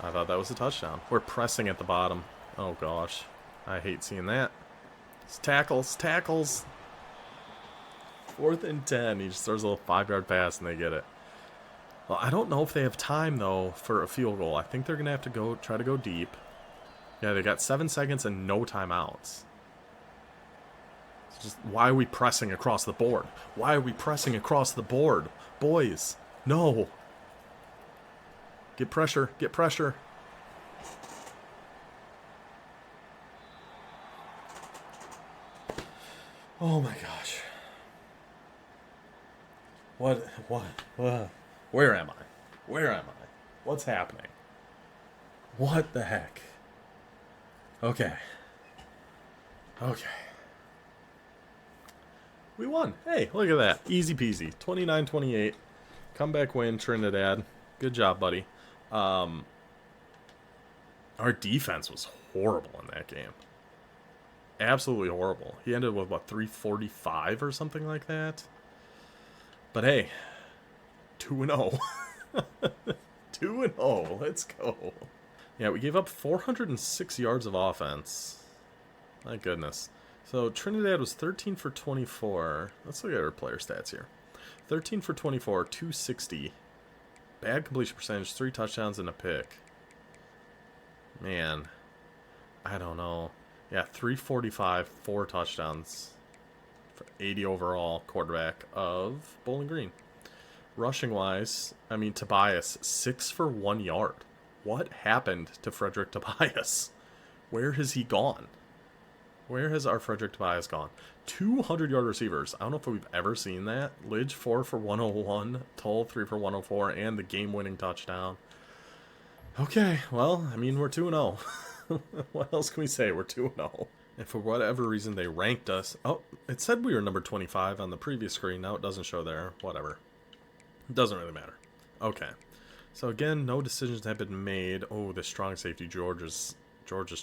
I thought that was a touchdown. We're pressing at the bottom. Oh, gosh. I hate seeing that. It's tackles. 4th and 10. He just throws a little 5-yard pass and they get it. Well, I don't know if they have time, though, for a field goal. I think they're going to have to try to go deep. Yeah, they got 7 seconds and no timeouts. It's just, why are we pressing across the board? Boys, no. Get pressure. Oh my gosh. What? Where am I? What's happening? What the heck? Okay. We won. Hey, look at that. Easy peasy. 29-28. Comeback win, Trinidad. Good job, buddy. Our defense was horrible in that game. Absolutely horrible. He ended with, 345 or something like that? But hey, 2-0. 2-0. Let's go. Yeah, we gave up 406 yards of offense. My goodness. So Trinidad was 13 for 24. Let's look at our player stats here. 13 for 24, 260. Bad completion percentage, 3 touchdowns and a pick. Man, I don't know. Yeah, 345, 4 touchdowns. For 80 overall, quarterback of Bowling Green. Rushing-wise, Tobias, 6 for 1 yard. What happened to Frederick Tobias? Where has he gone? Where has our Frederick Tobias gone? 200-yard receivers. I don't know if we've ever seen that. Lidge, 4 for 101. Toll, 3 for 104. And the game-winning touchdown. Okay, well, we're 2-0. What else can we say? We're 2-0. And for whatever reason, they ranked us. Oh, it said we were number 25 on the previous screen. Now it doesn't show there. Whatever. It doesn't really matter. Okay. So again, no decisions have been made. Oh, the strong safety. George is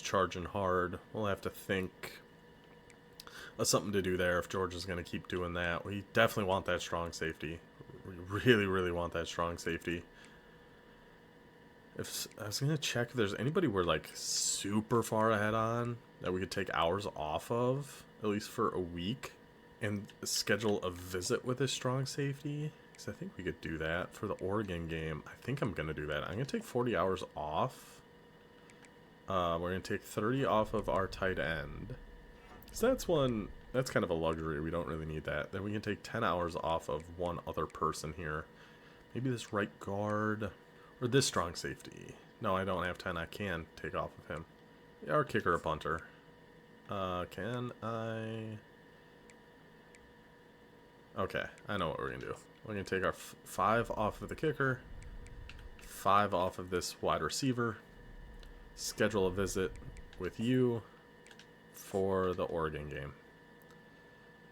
charging hard. We'll have to think of something to do there if George is going to keep doing that. We definitely want that strong safety. We really, really want that strong safety. If I was going to check if there's anybody we're like super far ahead on that we could take hours off of, at least for a week, and schedule a visit with this strong safety. Because I think we could do that for the Oregon game. I think I'm going to do that. I'm going to take 40 hours off. We're going to take 30 off of our tight end. So that's kind of a luxury. We don't really need that. Then we can take 10 hours off of one other person here. Maybe this right guard or this strong safety. No, I don't have 10. I can take off of him. Our kicker or punter. Can I? Okay, I know what we're going to do. We're going to take our 5 off of the kicker, 5 off of this wide receiver, schedule a visit with you for the Oregon game.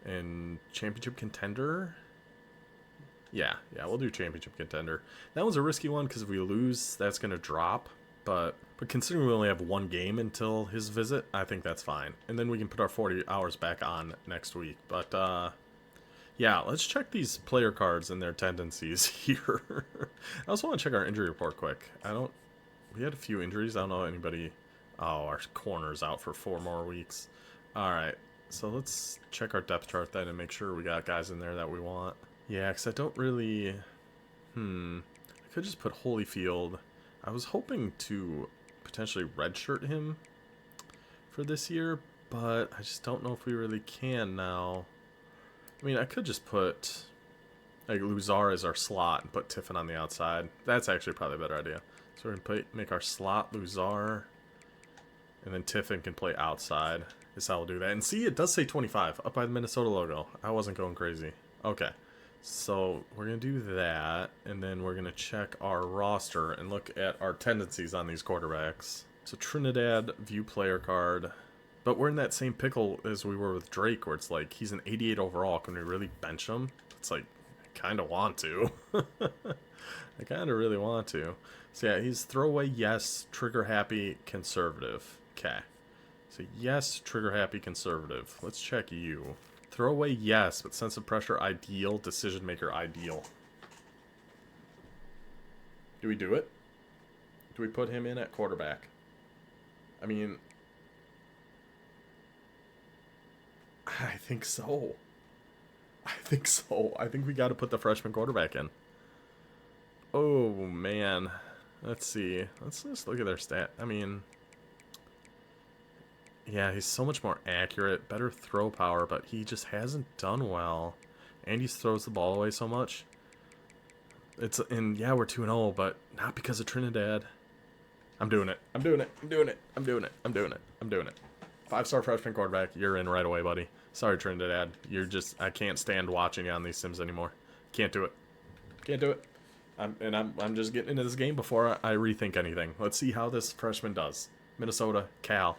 And championship contender? Yeah, we'll do championship contender. That was a risky one because if we lose, that's going to drop. But considering we only have one game until his visit, I think that's fine. And then we can put our 40 hours back on next week. But, yeah, let's check these player cards and their tendencies here. I also want to check our injury report quick. We had a few injuries. I don't know anybody. Oh, our corner's out for 4 more weeks. Alright, so let's check our depth chart then and make sure we got guys in there that we want. Yeah, because I don't really... I could just put Holyfield. I was hoping to potentially redshirt him for this year, but I just don't know if we really can now. I mean, I could just put like Luzar as our slot and put Tiffin on the outside. That's actually probably a better idea. So we're going to make our slot Luzar, and then Tiffin can play outside. Is how we'll do that. And see, it does say 25 up by the Minnesota logo. I wasn't going crazy. Okay. So we're going to do that, and then we're going to check our roster and look at our tendencies on these quarterbacks. So Trinidad, view player card. But we're in that same pickle as we were with Drake, where it's like, he's an 88 overall. Can we really bench him? It's like, I kind of want to. I kind of really want to. So yeah, he's throwaway, yes, trigger happy, conservative. Okay. So yes, trigger happy, conservative. Let's check you. Throwaway, yes, but sense of pressure, ideal. Decision maker, ideal. Do we do it? Do we put him in at quarterback? I mean, I think so. I think we got to put the freshman quarterback in. Oh, man. Let's see. Let's just look at their stat. I mean... Yeah, he's so much more accurate, better throw power, but he just hasn't done well. And he throws the ball away so much. And yeah, we're 2-0, but not because of Trinidad. I'm doing it. 5-star freshman quarterback, you're in right away, buddy. Sorry, Trinidad. I can't stand watching you on these Sims anymore. Can't do it. I'm just getting into this game before I rethink anything. Let's see how this freshman does. Minnesota, Cal.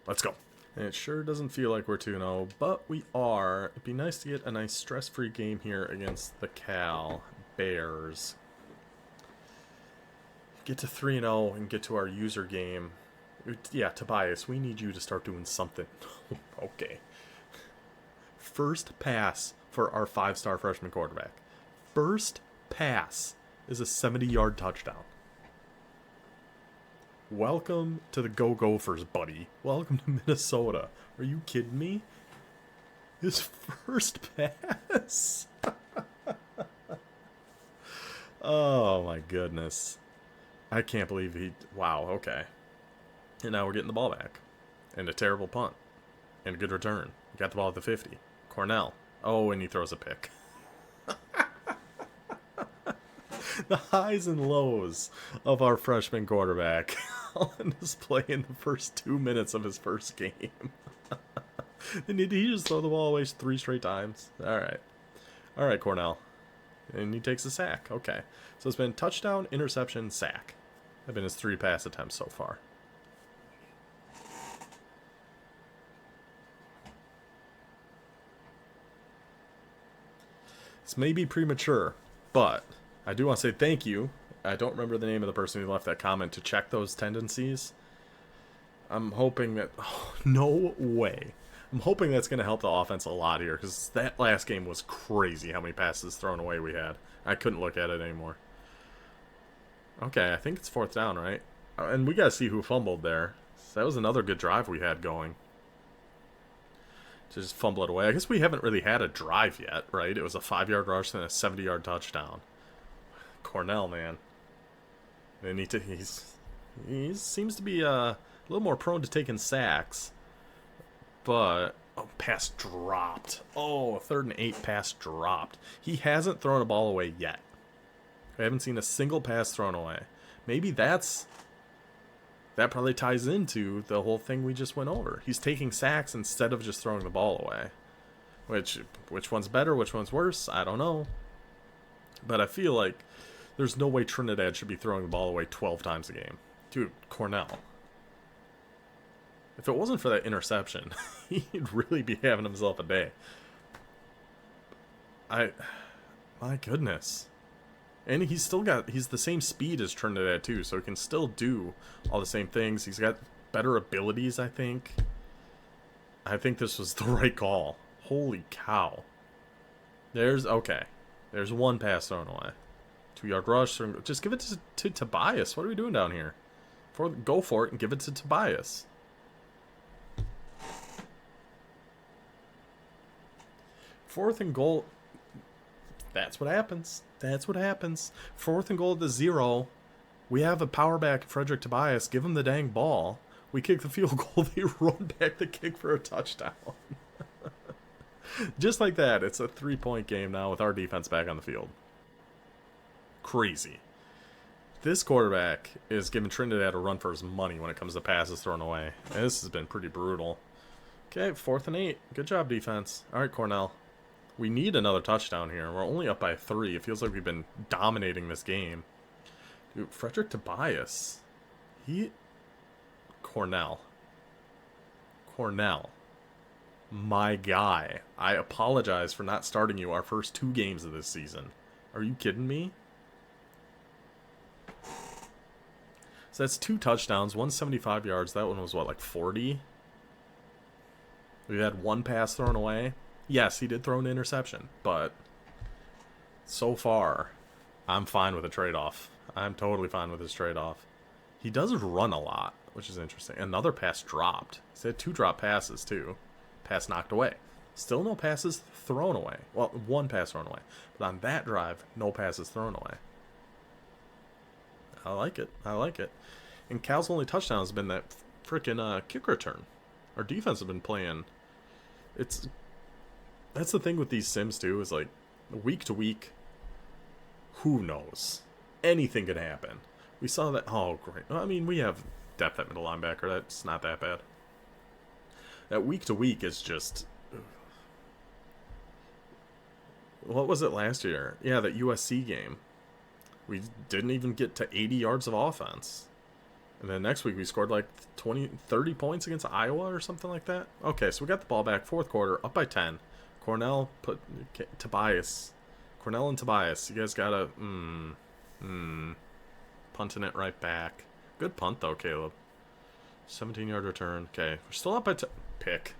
Let's go. And it sure doesn't feel like we're 2-0, but we are. It'd be nice to get a nice stress-free game here against the Cal Bears. Get to 3-0 and get to our user game. Yeah, Tobias, we need you to start doing something. Okay. First pass for our 5-star freshman quarterback. First pass is a 70-yard touchdown. Welcome to the Go Gophers, buddy. Welcome to Minnesota. Are you kidding me? His first pass? Oh, my goodness. I can't believe he... Wow, okay. And now we're getting the ball back. And a terrible punt. And a good return. Got the ball at the 50. Cornell. Oh, and he throws a pick. The highs and lows of our freshman quarterback on display in the first 2 minutes of his first game. Did he just throw the ball away 3 straight times? Alright, Cornell. And he takes a sack. Okay. So it's been touchdown, interception, sack. Have been his 3 pass attempts so far. This may be premature, but I do want to say thank you. I don't remember the name of the person who left that comment to check those tendencies. I'm hoping that... Oh, no way. I'm hoping that's going to help the offense a lot here, because that last game was crazy how many passes thrown away we had. I couldn't look at it anymore. Okay, I think it's 4th down, right? And we got to see who fumbled there. So that was another good drive we had going. To just fumble it away. I guess we haven't really had a drive yet, right? It was a 5-yard rush and a 70-yard touchdown. Cornell, man. They need to... He seems to be a little more prone to taking sacks. But... Oh, pass dropped. Oh, 3rd and 8 pass dropped. He hasn't thrown a ball away yet. I haven't seen a single pass thrown away. Maybe that probably ties into the whole thing we just went over. He's taking sacks instead of just throwing the ball away. Which one's better, which one's worse, I don't know. But I feel like there's no way Trinidad should be throwing the ball away 12 times a game. Dude, Cornell. If it wasn't for that interception, he'd really be having himself a day. My goodness. And he's the same speed as Trinidad too, so he can still do all the same things. He's got better abilities, I think. I think this was the right call. Holy cow. There's one pass thrown away. 2-yard rush. Just give it to Tobias. What are we doing down here? Go for it and give it to Tobias. Fourth and goal. That's what happens. That's what happens. 4th and goal at the 0. We have a power back, Frederick Tobias. Give him the dang ball. We kick the field goal. They run back the kick for a touchdown. Just like that. It's a 3-point game now with our defense back on the field. Crazy. This quarterback is giving Trinidad a run for his money when it comes to passes thrown away. And this has been pretty brutal. Okay, 4th and 8. Good job, defense. All right, Cornell. We need another touchdown here. We're only up by 3. It feels like we've been dominating this game. Dude, Frederick Tobias. Cornell. My guy. I apologize for not starting you our first 2 games of this season. Are you kidding me? So that's 2 touchdowns. 175 yards. That one was what, like 40? We had 1 pass thrown away. Yes, he did throw an interception, but so far, I'm fine with a trade-off. I'm totally fine with his trade-off. He does run a lot, which is interesting. Another pass dropped. He had 2 drop passes, too. Pass knocked away. Still no passes thrown away. Well, 1 pass thrown away. But on that drive, no passes thrown away. I like it. I like it. And Cal's only touchdown has been that freaking kick return. Our defense has been playing. That's the thing with these sims too, is like week to week, who knows? Anything could happen. We saw that. Oh, great. I mean, we have depth at middle linebacker. That's not that bad. That week to week is just. What was it last year? Yeah, that USC game. We didn't even get to 80 yards of offense. And then next week we scored like 30 points against Iowa or something like that. Okay, so we got the ball back. 4th quarter, up by 10. Cornell Tobias. Cornell and Tobias. You guys gotta... Punting it right back. Good punt, though, Caleb. 17-yard return. Okay, we're still up by... Pick.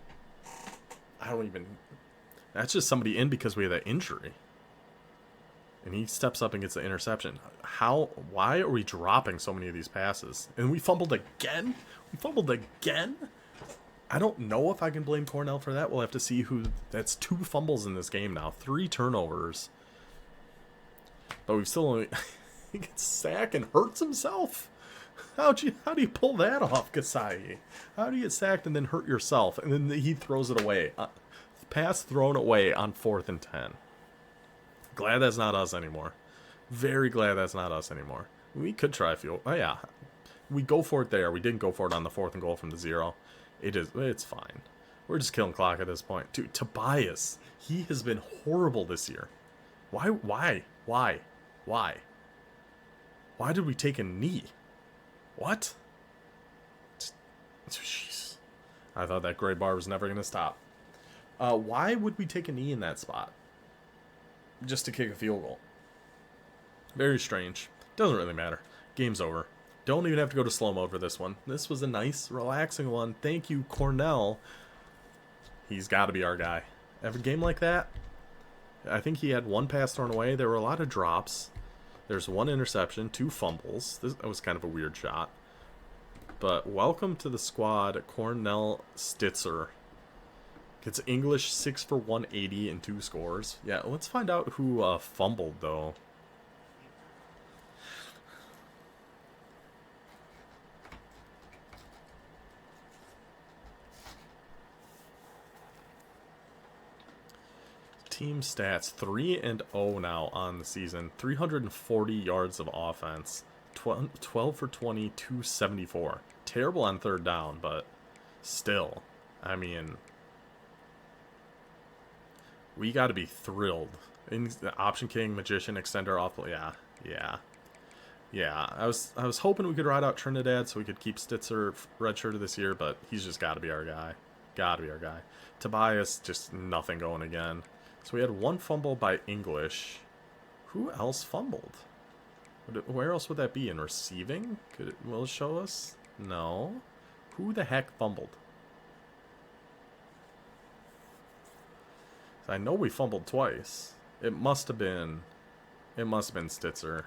I don't even... That's just somebody in because we had that injury. And he steps up and gets the interception. Why are we dropping so many of these passes? And we fumbled again? I don't know if I can blame Cornell for that. We'll have to see who... That's 2 fumbles in this game now. 3 turnovers. But we've still only... He gets sacked and hurts himself. How do you pull that off, Kasai? How do you get sacked and then hurt yourself? And then he throws it away. Pass thrown away on 4th and 10. Glad that's not us anymore. Very glad that's not us anymore. We could try field. Oh, yeah. We go for it there. We didn't go for it on the 4th and goal from the 0. It's fine. We're just killing clock at this point. Dude, Tobias, he has been horrible this year. Why did we take a knee? What? Jeez. I thought that gray bar was never going to stop. Why would we take a knee in that spot? just to kick a field goal. Very strange. Doesn't really matter. Game's over. Don't even have to go to slow mode for this one. This was a nice, relaxing one. Thank you, Cornell. He's got to be our guy. Every game like that, I think he had one pass thrown away. There were a lot of drops. There's one interception, 2 fumbles. That was kind of a weird shot. But welcome to the squad, Cornell Stitzer. Gets English 6 for 180 and 2 scores. Yeah, let's find out who fumbled, though. Team stats, 3-0 now on the season. 340 yards of offense. 12 for 20, 274. Terrible on third down, but still, I mean, we got to be thrilled. In the Option King, Magician, Extender, off. Yeah. I was hoping we could ride out Trinidad so we could keep Stitzer redshirted this year, but he's just got to be our guy. Tobias, just nothing going again. So we had one fumble by English. Who else fumbled? Where else would that be? In receiving? Will it show us? No. Who the heck fumbled? I know we fumbled twice. It must have been Stitzer.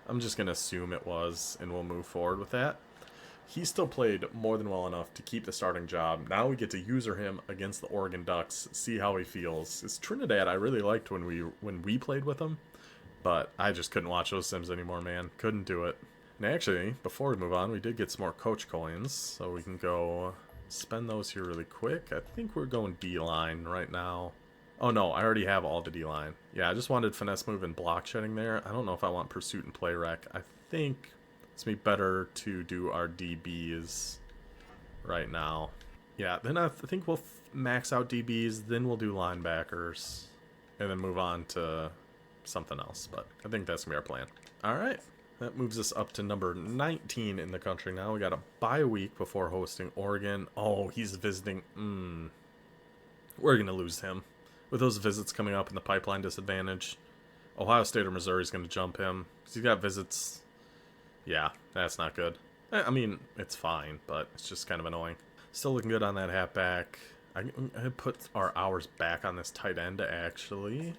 I'm just going to assume it was, and we'll move forward with that. He still played more than well enough to keep the starting job. Now we get to user him against the Oregon Ducks, see how he feels. It's Trinidad I really liked when we played with him, but I just couldn't watch those Sims anymore, man. Couldn't do it. And actually, before we move on, we did get some more coach coins, so we can go spend those here really quick. I think we're going D-line right now. Oh no, I already have all the D-line. Yeah, I just wanted finesse move and block shedding there. I don't know if I want pursuit and play rec. I think it's me better to do our DBs right now. Yeah, then I think we'll max out DBs, then we'll do linebackers, and then move on to something else. But I think that's going to be our plan. All right, that moves us up to number 19 in the country now. We got a bye week before hosting Oregon. Oh, he's visiting. We're going to lose him. With those visits coming up in the pipeline disadvantage, Ohio State or Missouri is going to jump him because he's got visits. Yeah, that's not good. I mean, it's fine, but it's just kind of annoying. Still looking good on that halfback. I put our hours back on this tight end, actually.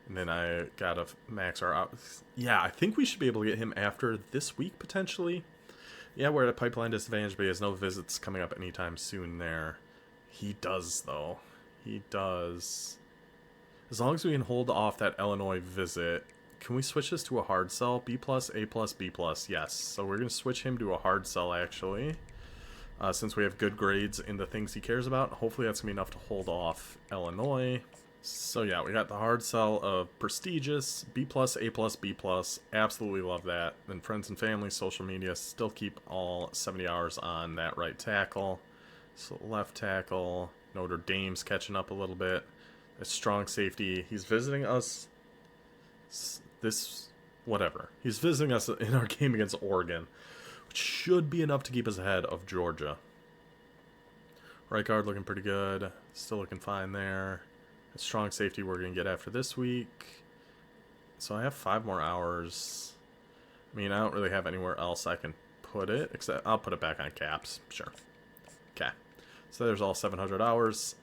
And then I got to max our hours. Yeah, I think we should be able to get him after this week, potentially. Yeah, we're at a pipeline disadvantage, but he has no visits coming up anytime soon there. He does, though. He does. As long as we can hold off that Illinois visit. Can we switch this to a hard sell? B+, A+, B+. Yes. So we're going to switch him to a hard sell, actually. Since we have good grades in the things he cares about. Hopefully that's going to be enough to hold off Illinois. So yeah, we got the hard sell of prestigious, B+, A+, B+. Absolutely love that. Then friends and family, social media, still keep all 70 hours on that right tackle. So left tackle, Notre Dame's catching up a little bit. A strong safety. He's visiting us He's visiting us in our game against Oregon, which should be enough to keep us ahead of Georgia. Right guard looking pretty good. Still looking fine there. A strong safety we're going to get after this week. So I have 5 more hours. I mean, I don't really have anywhere else I can put it, except I'll put it back on caps. Sure. Okay. So there's all 700 hours.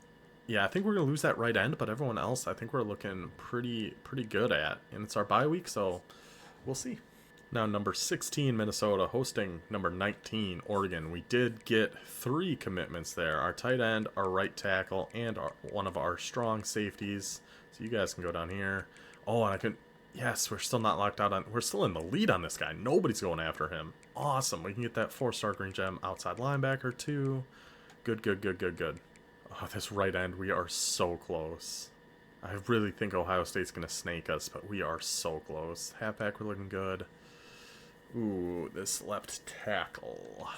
Yeah, I think we're going to lose that right end, but everyone else I think we're looking pretty good at. And it's our bye week, so we'll see. Now, number 16, Minnesota, hosting number 19, Oregon. We did get 3 commitments there. Our tight end, our right tackle, and one of our strong safeties. So you guys can go down here. Oh, and I can... Yes, we're still not locked out on... We're still in the lead on this guy. Nobody's going after him. Awesome. We can get that 4-star green gem outside linebacker, too. Good. Oh, this right end, we are so close. I really think Ohio State's going to snake us, but we are so close. Halfback, we're looking good. Ooh, this left tackle.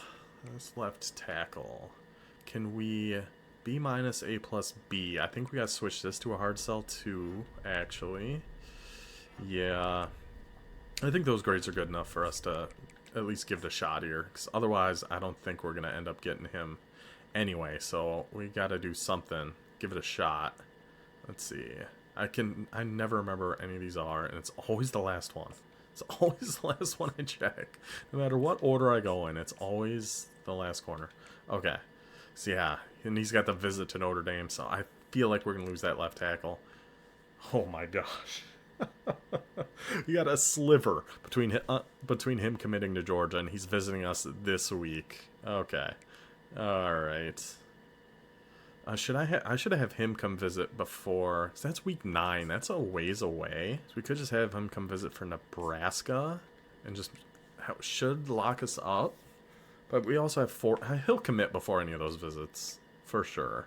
Can we B-, A+, B? I think we got to switch this to a hard sell too, actually. Yeah. I think those grades are good enough for us to at least give it a shot here. Because otherwise, I don't think we're going to end up getting him anyway, so we gotta do something. Give it a shot. Let's see. I never remember what any of these are, and it's always the last one. It's always the last one I check. No matter what order I go in, it's always the last corner. Okay. So yeah, and he's got the visit to Notre Dame, so I feel like we're going to lose that left tackle. Oh my gosh. You got a sliver between him committing to Georgia and he's visiting us this week. Okay. All right. I should have him come visit before, cause that's week 9. That's a ways away. So we could just have him come visit for Nebraska, and just should lock us up. But we also have 4. He'll commit before any of those visits for sure.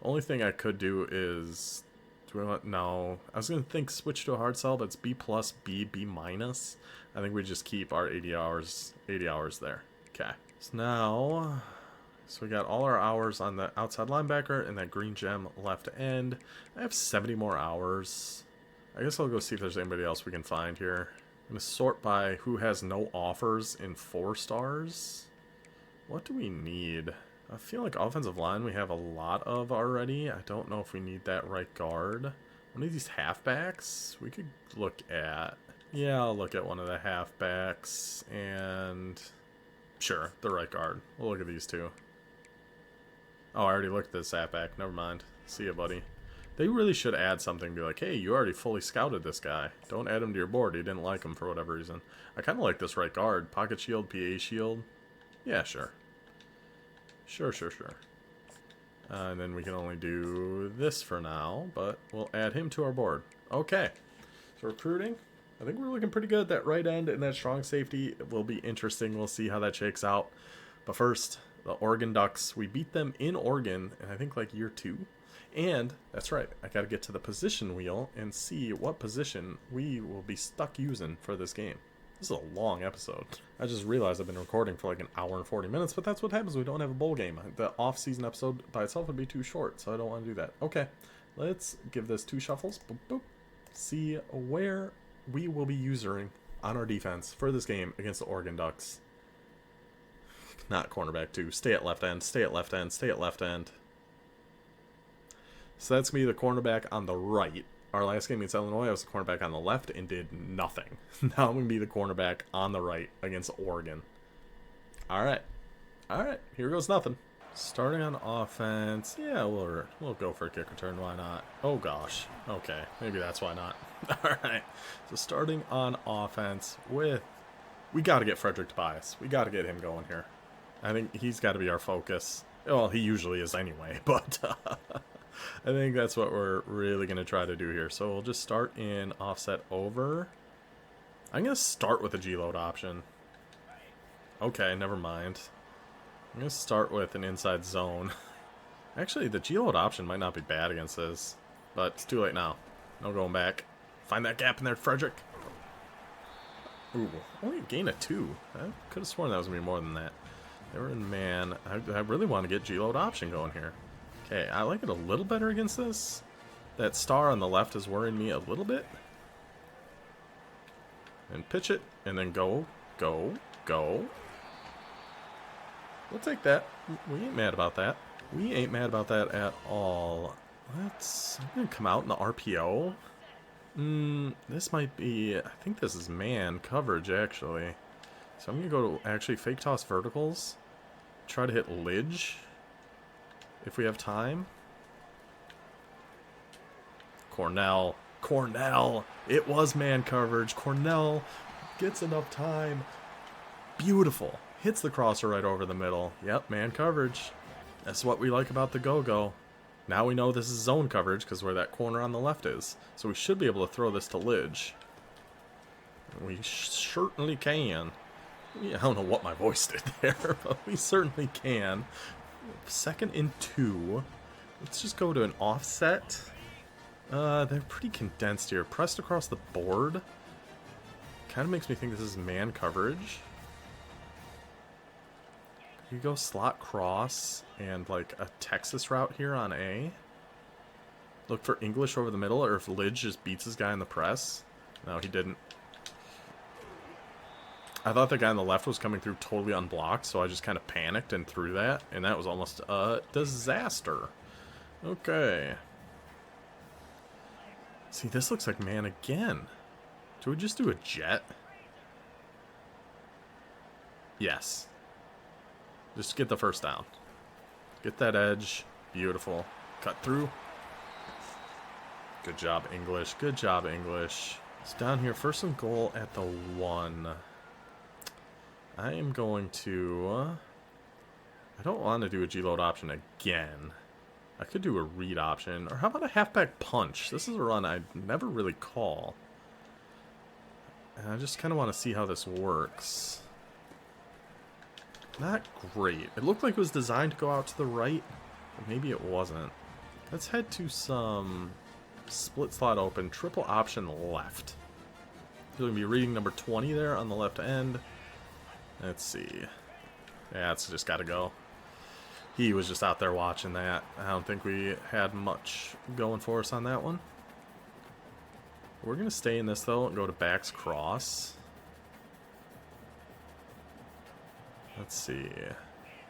Only thing I could do is, do we want? No, I was gonna think switch to a hard sell, but it's B+, B minus. I think we just keep our 80 hours there. Okay. So now. So we got all our hours on the outside linebacker and that green gem left end. I have 70 more hours. I guess I'll go see if there's anybody else we can find here. I'm going to sort by who has no offers in 4 stars. What do we need? I feel like offensive line we have a lot of already. I don't know if we need that right guard. One of these halfbacks we could look at. Yeah, I'll look at one of the halfbacks and... Sure, the right guard. We'll look at these two. Oh, I already looked at this halfback. Never mind. See ya, buddy. They really should add something. Be like, hey, you already fully scouted this guy. Don't add him to your board. You didn't like him for whatever reason. I kind of like this right guard. Pocket shield, PA shield. Yeah, sure. Sure. And then we can only do this for now, but we'll add him to our board. Okay. So recruiting. I think we're looking pretty good. That right end and that strong safety will be interesting. We'll see how that shakes out. But first... the Oregon Ducks, we beat them in Oregon, and I think like year 2. And, that's right, I gotta get to the position wheel and see what position we will be stuck using for this game. This is a long episode. I just realized I've been recording for like an hour and 40 minutes, but that's what happens when we don't have a bowl game. The off-season episode by itself would be too short, so I don't want to do that. Okay, let's give this 2 shuffles. Boop, boop. See where we will be using on our defense for this game against the Oregon Ducks. Not cornerback 2. Stay at left end. Stay at left end. Stay at left end. So that's going to be the cornerback on the right. Our last game against Illinois, I was the cornerback on the left and did nothing. Now I'm going to be the cornerback on the right against Oregon. Alright. Alright. Here goes nothing. Starting on offense. Yeah, we'll go for a kick return. Why not? Oh, gosh. Okay. Maybe that's why not. Alright. So starting on offense with... We got to get Frederick Tobias. We got to get him going here. I think he's got to be our focus. Well, he usually is anyway, but I think that's what we're really going to try to do here. So we'll just start in offset over. I'm going to start with a G-load option. Okay, never mind. I'm going to start with an inside zone. Actually, the G-load option might not be bad against this, but it's too late now. No going back. Find that gap in there, Frederick. Ooh, only a gain of 2. I could have sworn that was going to be more than that. They were in man. I really want to get G-load option going here. Okay, I like it a little better against this. That star on the left is worrying me a little bit. And pitch it, and then go. We'll take that. We ain't mad about that. We ain't mad about that at all. I'm going to come out in the RPO. This might be... I think this is man coverage, actually. So I'm going to go to actually fake toss verticals. Try to hit Lidge. If we have time. Cornell. It was man coverage. Cornell gets enough time. Beautiful. Hits the crosser right over the middle. Yep, man coverage. That's what we like about the GoGo. Now we know this is zone coverage because where that corner on the left is. So we should be able to throw this to Lidge. We certainly can. I don't know what my voice did there, but we certainly can. 2nd and 2. Let's just go to an offset. They're pretty condensed here. Pressed across the board. Kind of makes me think this is man coverage. You go slot cross and like a Texas route here on A. Look for English over the middle, or if Lidge just beats his guy in the press. No, he didn't. I thought the guy on the left was coming through totally unblocked, so I just kind of panicked and threw that, and that was almost a disaster. Okay. See, this looks like man again. Should we just do a jet? Yes. Just get the first down. Get that edge. Beautiful. Cut through. Good job, English. Good job, English. It's down here. First and goal at the 1. I am going to... I don't want to do a G-load option again. I could do a read option. Or how about a halfback punch? This is a run I never really call. And I just kind of want to see how this works. Not great. It looked like it was designed to go out to the right. But maybe it wasn't. Let's head to some split slot open. Triple option left. So we're going to be reading number 20 there on the left end. Let's see. Yeah, it's just got to go. He was just out there watching that. I don't think we had much going for us on that one. We're going to stay in this, though, and go to backs cross. Let's see.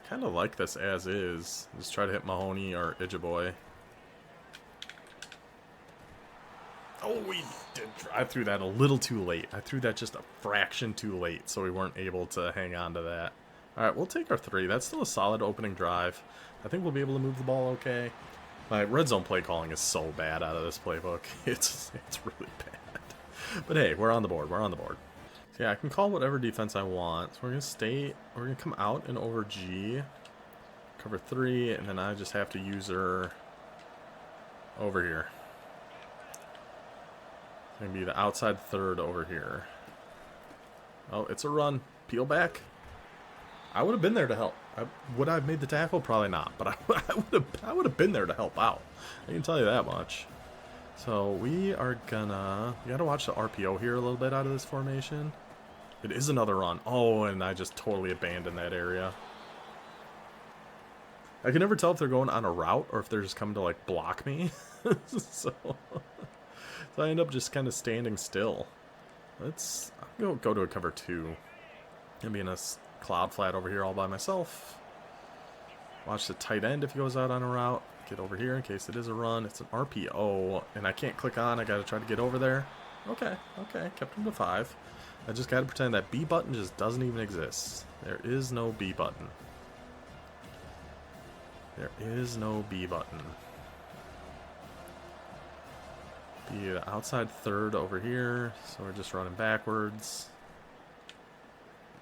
Kind of like this as is. Just try to hit Mahoney or Ijiboy. Oh, we did. I threw that a little too late. I threw that just a fraction too late, so we weren't able to hang on to that. Alright, we'll take our 3. That's still a solid opening drive. I think we'll be able to move the ball okay. My red zone play calling is so bad out of this playbook. It's really bad. But hey, we're on the board. We're on the board. So yeah, I can call whatever defense I want. So we're going to stay. We're going to come out and over G. Cover 3, and then I just have to use her over here. It's going to be the outside third over here. Oh, it's a run. Peel back. I would have been there to help. Would I have made the tackle? Probably not. But I would have been there to help out. I can tell you that much. So we are gonna... You gotta watch the RPO here a little bit out of this formation. It is another run. Oh, and I just totally abandoned that area. I can never tell if they're going on a route or if they're just coming to, like, block me. So I end up just kind of standing still. I'm gonna go to a cover 2. Gonna be in a cloud flat over here all by myself. Watch the tight end if he goes out on a route. Get over here in case it is a run. It's an RPO, and I can't click on. I gotta try to get over there. Okay, kept him to 5. I just gotta pretend that B button just doesn't even exist. There is no B button. There is no B button. Be the outside third over here, so we're just running backwards.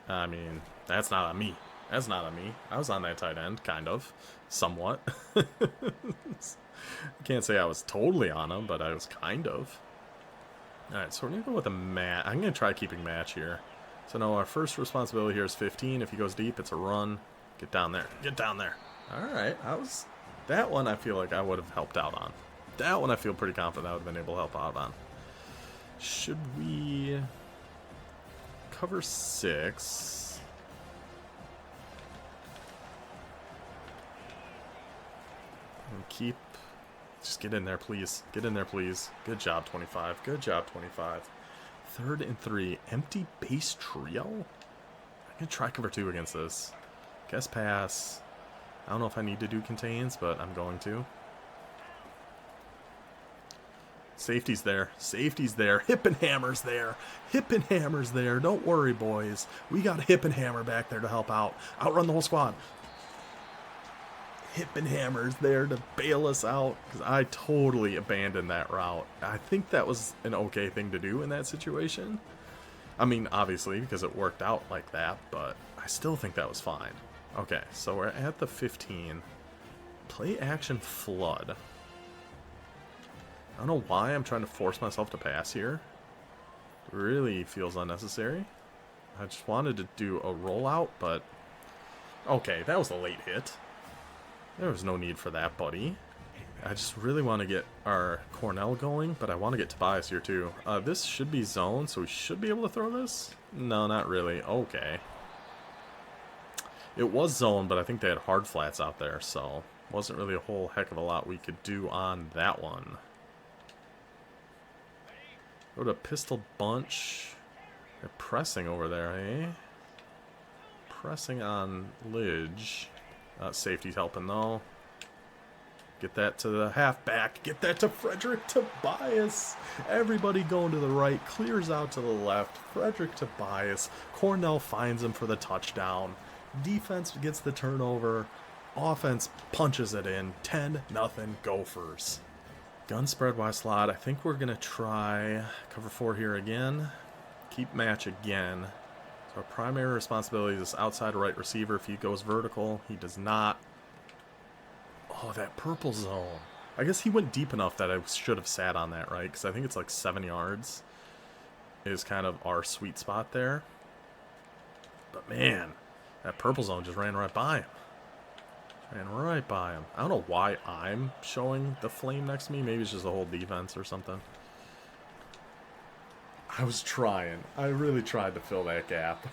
I mean, that's not on me. That's not on me. I was on that tight end, kind of. Somewhat. I can't say I was totally on him, but I was kind of. Alright, so we're going to go with a match. I'm going to try keeping match here. So no, our first responsibility here is 15. If he goes deep, it's a run. Get down there. Get down there. Alright, that one I feel like I would have helped out on. That one I feel pretty confident I would have been able to help out on. Should we... cover 6. And keep... Just get in there, please. Get in there, please. Good job, 25. Good job, 25. 3rd and 3. Empty base trio? I'm going to try cover 2 against this. Guess pass. I don't know if I need to do contains, but I'm going to. Safety's there. Safety's there. Hip and hammer's there. Hip and hammer's there. Don't worry, boys. We got hip and hammer back there to help out. Outrun the whole squad. Hip and hammer's there to bail us out because I totally abandoned that route. I think that was an okay thing to do in that situation. I mean, obviously, because it worked out like that, but I still think that was fine. Okay, so we're at the 15. Play action flood. I don't know why I'm trying to force myself to pass here. It really feels unnecessary. I just wanted to do a rollout, but... Okay, that was a late hit. There was no need for that, buddy. I just really want to get our Cornell going, but I want to get Tobias here too. This should be zone, so we should be able to throw this? No, not really. Okay. It was zone, but I think they had hard flats out there, so wasn't really a whole heck of a lot we could do on that one. Go to pistol bunch. They're pressing over there, eh? Pressing on Lidge. Safety's helping though. Get that to the halfback. Get that to Frederick Tobias. Everybody going to the right. Clears out to the left. Frederick Tobias. Cornell finds him for the touchdown. Defense gets the turnover. Offense punches it in. 10-0 Gophers. Gun spread Y slot. I think we're going to try cover 4 here again. Keep match again. So our primary responsibility is outside right receiver. If he goes vertical, he does not. Oh, that purple zone. I guess he went deep enough that I should have sat on that, right? Because I think it's like 7 yards is kind of our sweet spot there. But man, that purple zone just ran right by him. Ran right by him. I don't know why I'm showing the flame next to me. Maybe it's just the whole defense or something. I was trying. I really tried to fill that gap.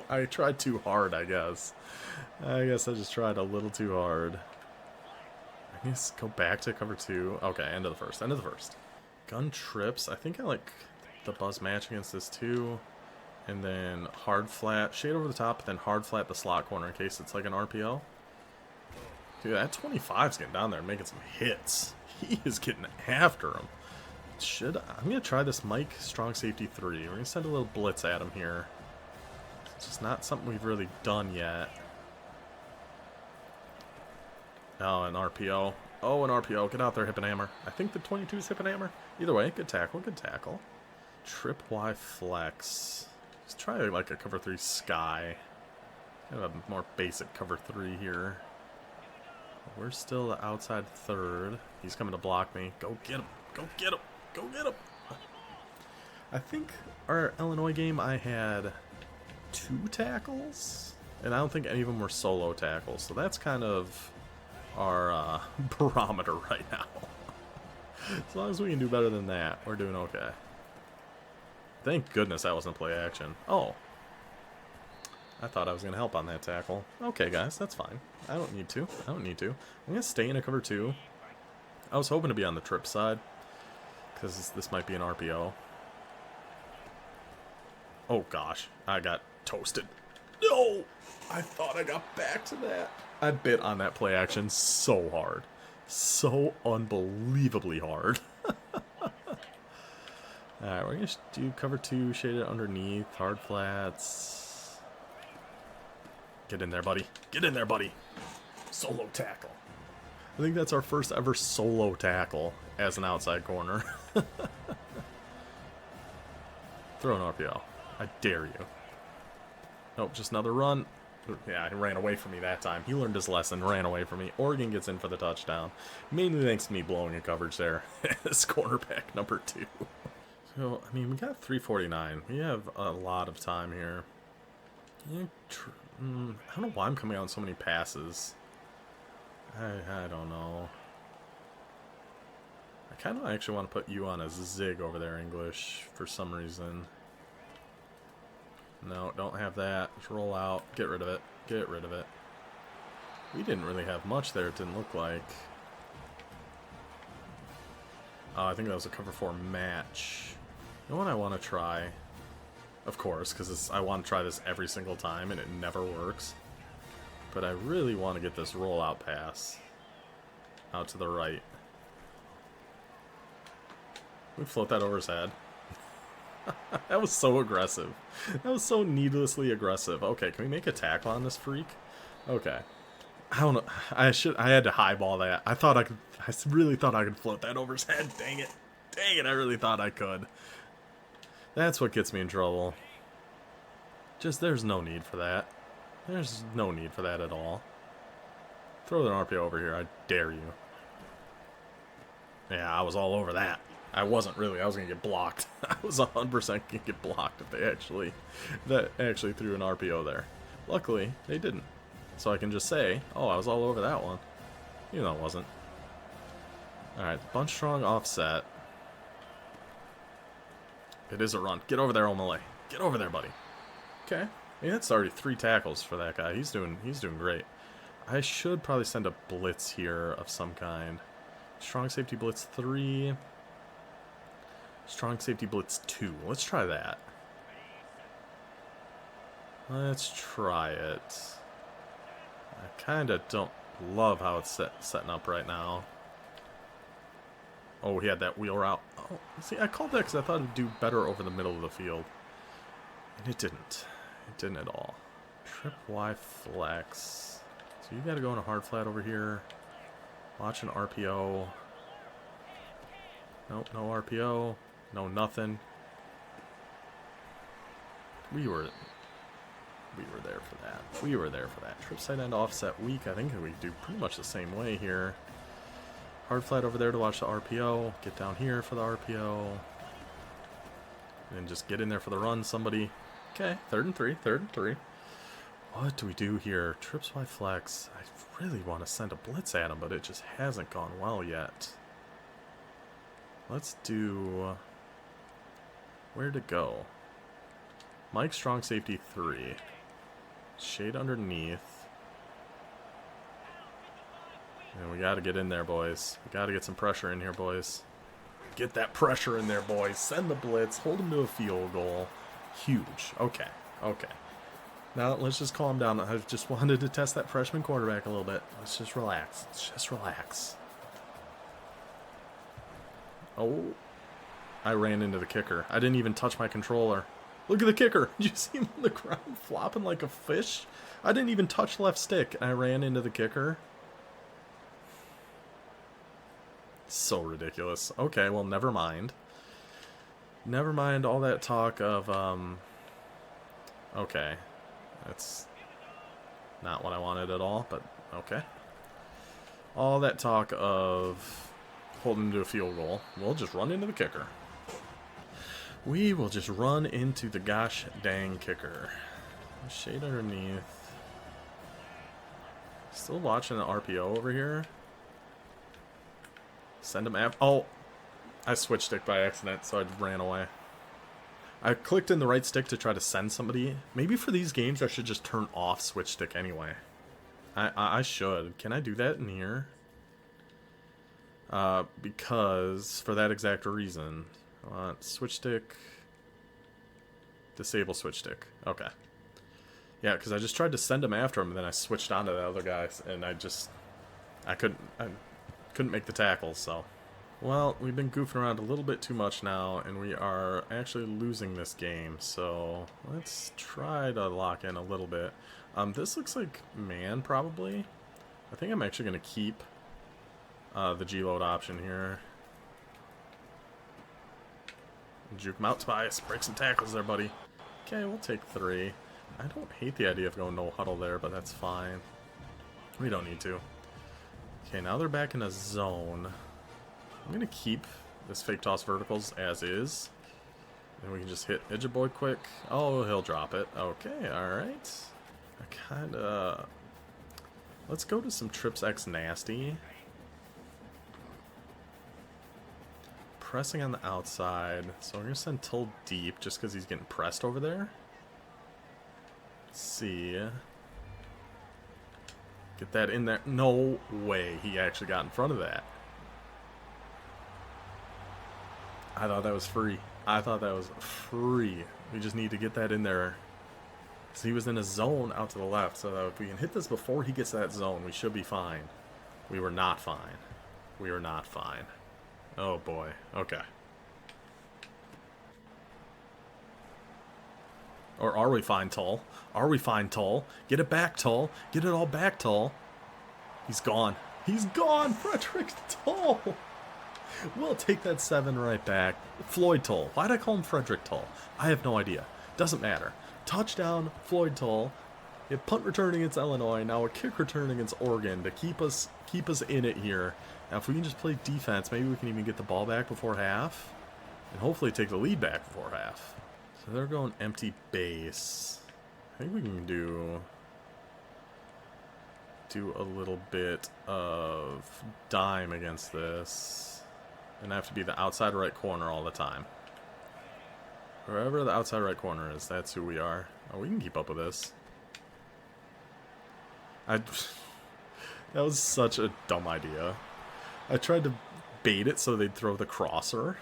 I tried too hard, I guess. I guess I just tried a little too hard. I need to go back to cover 2. Okay, end of the first. End of the first. Gun trips. I think I like the buzz match against this too. And then hard flat. Shade over the top, then hard flat the slot corner in case it's like an RPO. Dude, that 25's getting down there making some hits. He is getting after him. I'm going to try this Mike strong safety 3. We're going to send a little blitz at him here. It's just not something we've really done yet. Oh, an RPO. Oh, an RPO. Get out there, hip and hammer. I think the 22 is hip and hammer. Either way, good tackle, good tackle. Trip Y flex. Let's try like a cover 3 sky. Kind of a more basic cover 3 here. We're still the outside third. He's coming to block me. Go get him. Go get him. Go get him. I think our Illinois game I had 2 tackles. And I don't think any of them were solo tackles. So that's kind of our barometer right now. As long as we can do better than that, we're doing okay. Thank goodness that wasn't play action. Oh. I thought I was going to help on that tackle. Okay, guys, that's fine. I don't need to. I don't need to. I'm going to stay in a cover 2. I was hoping to be on the trip side, because this might be an RPO. Oh, gosh. I got toasted. No! I thought I got back to that. I bit on that play action so hard. So unbelievably hard. Alright, we're going to do cover 2, shaded underneath, hard flats. Get in there, buddy. Get in there, buddy. Solo tackle. I think that's our first ever solo tackle as an outside corner. Throw an RPO. I dare you. Nope, just another run. Yeah, he ran away from me that time. He learned his lesson, ran away from me. Oregon gets in for the touchdown. Mainly thanks to me blowing a coverage there as cornerback number 2. So, I mean, we got 3:49. We have a lot of time here. Yeah, I don't know why I'm coming out on so many passes. I don't know. I kind of actually want to put you on a zig over there, English, for some reason. No, don't have that. Just roll out. Get rid of it. Get rid of it. We didn't really have much there, it didn't look like. I think that was a cover 4 match. You know what I want to try? Of course, because I want to try this every single time, and it never works. But I really want to get this rollout pass out to the right. Can we float that over his head? That was so aggressive. That was so needlessly aggressive. Okay, can we make a tackle on this freak? Okay. I don't know. I had to highball that. I really thought I could float that over his head. Dang it. Dang it, I really thought I could. That's what gets me in trouble. Just, there's no need for that. There's no need for that at all. Throw the RPO over here, I dare you. Yeah, I was all over that. I wasn't really. I was going to get blocked. I was 100% going to get blocked if they actually threw an RPO there. Luckily, they didn't. So I can just say, oh, I was all over that one. Even though it wasn't. Alright, bunch strong offset. It is a run. Get over there, O'Malley. Get over there, buddy. Okay. I mean, that's already 3 tackles for that guy. He's doing great. I should probably send a blitz here of some kind. Strong safety blitz 3. Strong safety blitz 2. Let's try that. Let's try it. I kind of don't... Love how it's setting up right now. Oh, he had that wheel route. Oh, see, I called that because I thought it would do better over the middle of the field. And it didn't. It didn't at all. Trip Y flex. So you got to go in a hard flat over here. Watch an RPO. Nope, no RPO. No nothing. We were there for that. We were there for that. Trip side end offset weak. I think we do pretty much the same way here. Hard flat over there to watch the RPO. Get down here for the RPO. And just get in there for the run, somebody. Okay, 3rd and 3, 3rd and 3. What do we do here? Trips Y flex. I really want to send a blitz at him, but it just hasn't gone well yet. Let's do... Where to go? Mike strong safety 3. Shade underneath. And we got to get in there, boys. We got to get some pressure in here, boys. Get that pressure in there, boys. Send the blitz. Hold them to a field goal. Huge. Okay. Okay. Now, let's just calm down. I just wanted to test that freshman quarterback a little bit. Let's just relax. Let's just relax. Oh. I ran into the kicker. I didn't even touch my controller. Look at the kicker. Did you see him on the ground flopping like a fish? I didn't even touch left stick, and I ran into the kicker. So ridiculous. Okay, well, never mind. Never mind all that talk of, okay. That's not what I wanted at all, but okay. All that talk of holding to a field goal. We'll just run into the kicker. We will just run into the gosh dang kicker. Shade underneath. Still watching an RPO over here. Send him after. Oh, I switched stick by accident, so I ran away. I clicked in the right stick to try to send somebody. Maybe for these games I should just turn off switch stick anyway. I should. Can I do that in here? Because for that exact reason. Switch stick. Disable switch stick. Okay. Yeah, because I just tried to send him after him, and then I switched on to the other guys, and I couldn't make the tackles, so. Well, we've been goofing around a little bit too much now, and we are actually losing this game, so let's try to lock in a little bit. This looks like man, probably. I think I'm actually going to keep the G-load option here. Juke him out, Tobias. Break some tackles there, buddy. Okay, we'll take 3. I don't hate the idea of going no huddle there, but that's fine. We don't need to. Okay, now they're back in a zone. I'm going to keep this fake toss verticals as is. And we can just hit Edge Boy quick. Oh, he'll drop it. Okay, alright. I kind of... Let's go to some Trips X Nasty. Pressing on the outside. So we're going to send Tull deep just because he's getting pressed over there. Let's see. Get that in there. No way he actually got in front of that. I thought that was free. I thought that was free. We just need to get that in there. So he was in a zone out to the left. So that if we can hit this before he gets to that zone, we should be fine. We were not fine. We were not fine. Oh boy. Okay. Or are we fine, Tull? Are we fine, Tull? Get it back, Tull. Get it all back, Tull. He's gone. He's gone, Frederick Tull. We'll take that 7 right back. Floyd Tull. Why'd I call him Frederick Tull? I have no idea. Doesn't matter. Touchdown, Floyd Tull. A punt return against Illinois. Now a kick return against Oregon to keep us in it here. Now if we can just play defense, maybe we can even get the ball back before half. And hopefully take the lead back before half. So they're going empty base. I think we can do a little bit of dime against this. And I have to be the outside right corner all the time. Wherever the outside right corner is, that's who we are. Oh, we can keep up with this. That was such a dumb idea. I tried to bait it so they'd throw the crosser.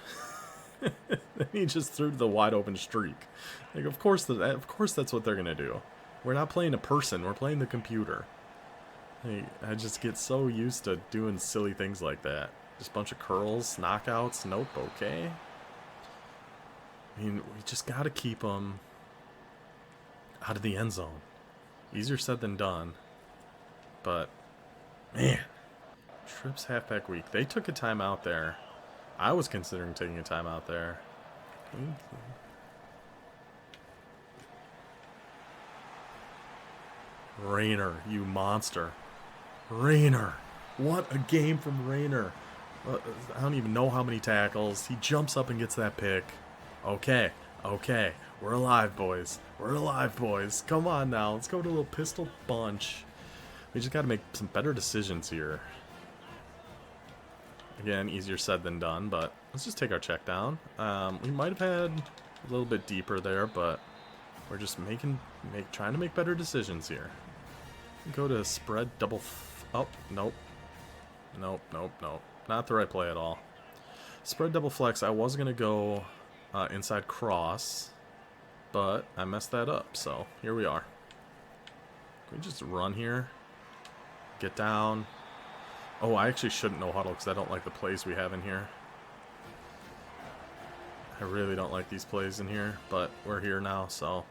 Then he just threw the wide open streak. Like, of course that's what they're gonna do. We're not playing a person. We're playing the computer. I just get so used to doing silly things like that. Just a bunch of curls, knockouts. Nope, okay. I mean, we just got to keep them out of the end zone. Easier said than done. But, man. Trips halfback week. They took a timeout there. I was considering taking a timeout there. Rayner, you monster. Rayner. What a game from Rayner. I don't even know how many tackles. He jumps up and gets that pick. Okay. Okay. We're alive, boys. We're alive, boys. Come on now. Let's go to a little pistol bunch. We just got to make some better decisions here. Again, easier said than done, but let's just take our check down. We might have had a little bit deeper there, but we're just trying to make better decisions here. Go to spread double. Oh, nope. Nope, nope, nope. Not the right play at all. Spread double flex. I was going to go inside cross, but I messed that up, so here we are. Can we just run here? Get down. Oh, I actually shouldn't no huddle because I don't like the plays we have in here. I really don't like these plays in here, but we're here now, so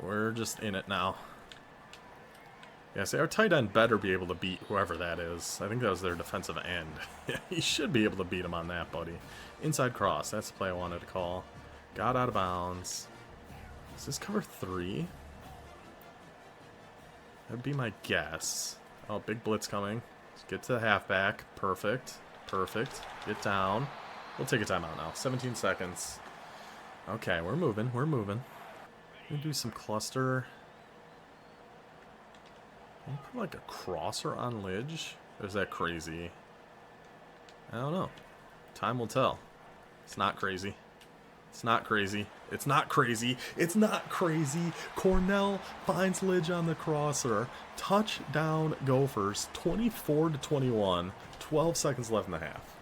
we're just in it now. Yeah, see, our tight end better be able to beat whoever that is. I think that was their defensive end. Yeah, he should be able to beat him on that, buddy. Inside cross, that's the play I wanted to call. Got out of bounds. Is this cover 3? That'd be my guess. Oh, big blitz coming. Let's get to the halfback. Perfect. Perfect. Get down. We'll take a timeout now. 17 seconds. Okay, we're moving. We're moving. We'll do some cluster. Can you put like a crosser on Lidge? Or is that crazy? I don't know. Time will tell. It's not crazy. It's not crazy. It's not crazy. It's not crazy. Cornell finds Lidge on the crosser. Touchdown Gophers. 24-21. 12 seconds left in the half.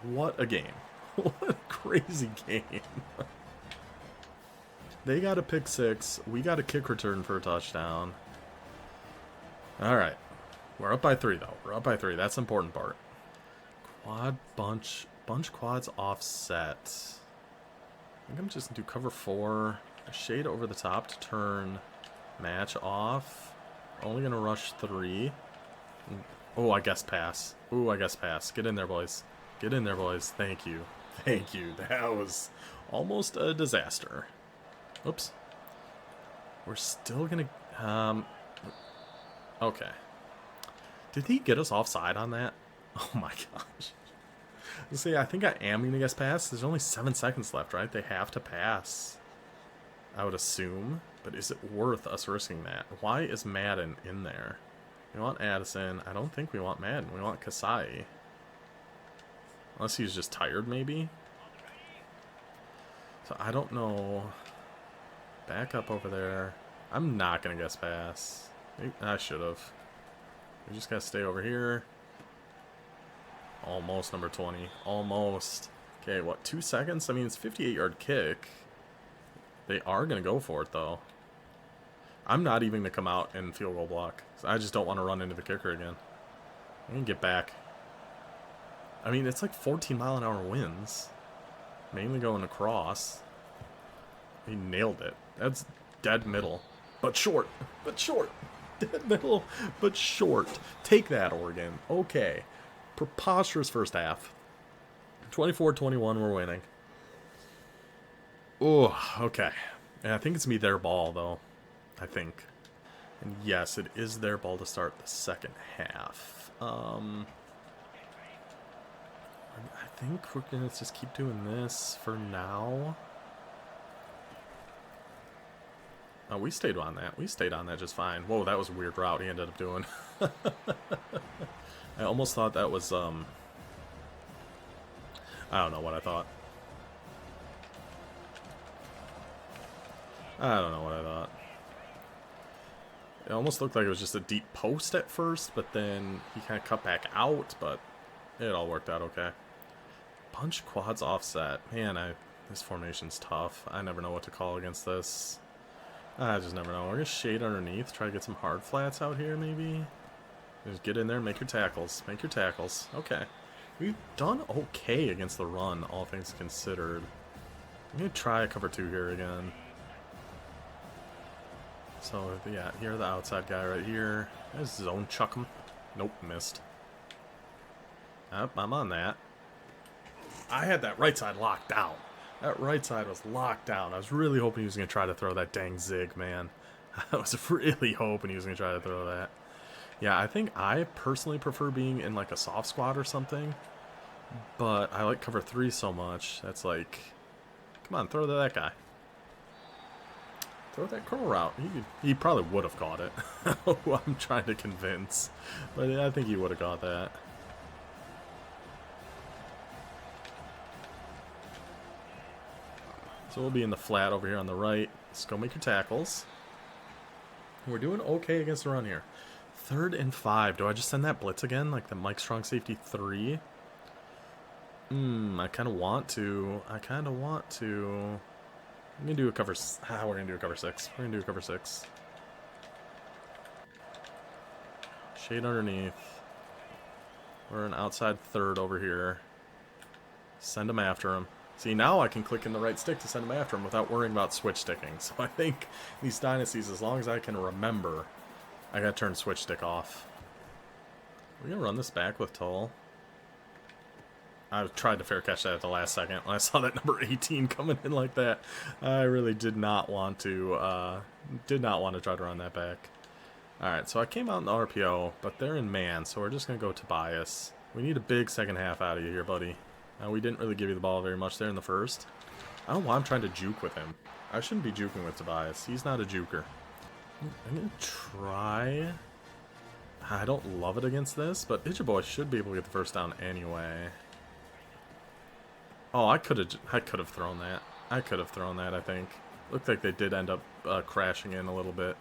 What a game. What a crazy game. They got a pick 6. We got a kick return for a touchdown. Alright. We're up by 3, though. We're up by 3. That's the important part. Quad bunch quads offset. I think I'm just going to do cover 4. A shade over the top to turn. Match off. Only going to rush 3. Oh, I guess pass. Ooh, I guess pass. Get in there, boys. Get in there, boys. Thank you. Thank you. That was almost a disaster. Oops. We're still going to... Okay. Did he get us offside on that? Oh my gosh. See, I think I am going to guess pass. There's only 7 seconds left, right? They have to pass, I would assume. But is it worth us risking that? Why is Madden in there? We want Addison. I don't think we want Madden. We want Kasai. Unless he's just tired, maybe? So I don't know. Back up over there. I'm not going to guess pass. I should have. We just got to stay over here. Almost number 20. Almost. Okay, what, 2 seconds? I mean, it's a 58-yard kick. They are going to go for it, though. I'm not even going to come out and field goal block. I just don't want to run into the kicker again. I can get back. I mean, it's like 14-mile-an-hour winds. Mainly going across. He nailed it. That's dead middle. But short. But short. Dead middle, but short. Take that, Oregon. Okay. Preposterous first half. 24-21, we're winning. Oh, okay. And I think it's going to be their ball, though. I think. And yes, it is their ball to start the second half. I think we're going to just keep doing this for now. We stayed on that. We stayed on that just fine. Whoa, that was a weird route he ended up doing. I almost thought that was, I don't know what I thought. I don't know what I thought. It almost looked like it was just a deep post at first, but then he kind of cut back out, but it all worked out okay. Punch quads offset. Man, this formation's tough. I never know what to call against this. I just never know. We're going to shade underneath. Try to get some hard flats out here, maybe. Just get in there and make your tackles. Make your tackles. Okay. We've done okay against the run, all things considered. I'm going to try a cover 2 here again. So, yeah, here's the outside guy right here. There's zone chuck him. Nope, missed. Yep, I'm on that. I had that right side locked down. That right side was locked down. I was really hoping he was going to try to throw that dang zig, man. I was really hoping he was going to try to throw that. Yeah, I think I personally prefer being in like a soft squad or something. But I like cover 3 so much. That's like, come on, throw to that guy. Throw that curl route. He probably would have caught it. Who I'm trying to convince. But I think he would have got that. So we'll be in the flat over here on the right. Let's go make your tackles. We're doing okay against the run here. 3rd and 5. Do I just send that blitz again? Like the Mike Strong safety 3? I kind of want to. I'm going to do a cover... we're going to do a cover 6. We're going to do a cover 6. Shade underneath. We're an outside 3rd over here. Send him after him. See, now I can click in the right stick to send him after him without worrying about switch sticking. So I think these dynasties, as long as I can remember, I got to turn switch stick off. We're going to run this back with Tull. I tried to fair catch that at the last second. When I saw that number 18 coming in like that, I really did not want to try to run that back. Alright, so I came out in the RPO, but they're in man, so we're just going to go Tobias. We need a big second half out of you here, buddy. We didn't really give you the ball very much there in the first. I don't know why I'm trying to juke with him. I shouldn't be juking with Tobias. He's not a juker. I'm going to try... I don't love it against this, but Itcha Boy should be able to get the first down anyway. Oh, I could have thrown that. I think. Looked like they did end up crashing in a little bit.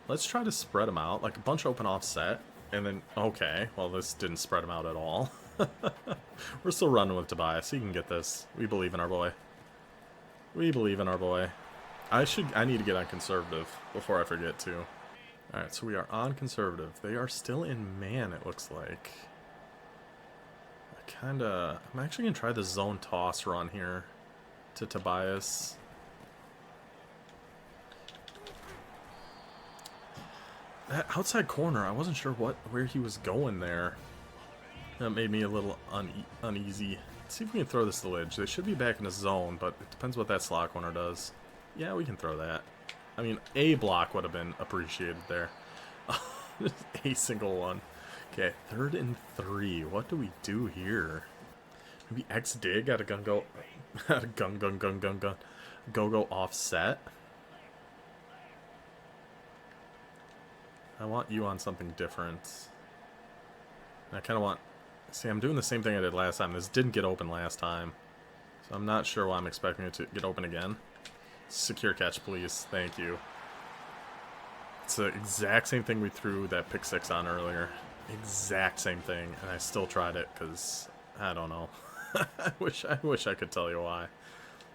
Let's try to spread them out. Like a bunch open offset. And then, okay. Well, this didn't spread them out at all. We're still running with Tobias. He can get this. We believe in our boy. We believe in our boy. I need to get on conservative before I forget to. Alright, so we are on conservative. They are still in man, it looks like. I'm actually going to try the zone toss run here to Tobias. That outside corner, I wasn't sure where he was going there. That made me a little uneasy. Let's see if we can throw this to Lidge. They should be back in the zone, but it depends what that slot corner does. Yeah, we can throw that. I mean, a block would have been appreciated there. Just a single one. Okay, 3rd and 3. What do we do here? Maybe X dig at a go GoGo offset. I want you on something different. I kind of want... See, I'm doing the same thing I did last time. This didn't get open last time. So I'm not sure why I'm expecting it to get open again. Secure catch, please. Thank you. It's the exact same thing we threw that pick 6 on earlier. Exact same thing, and I still tried it because I don't know. I wish I could tell you why.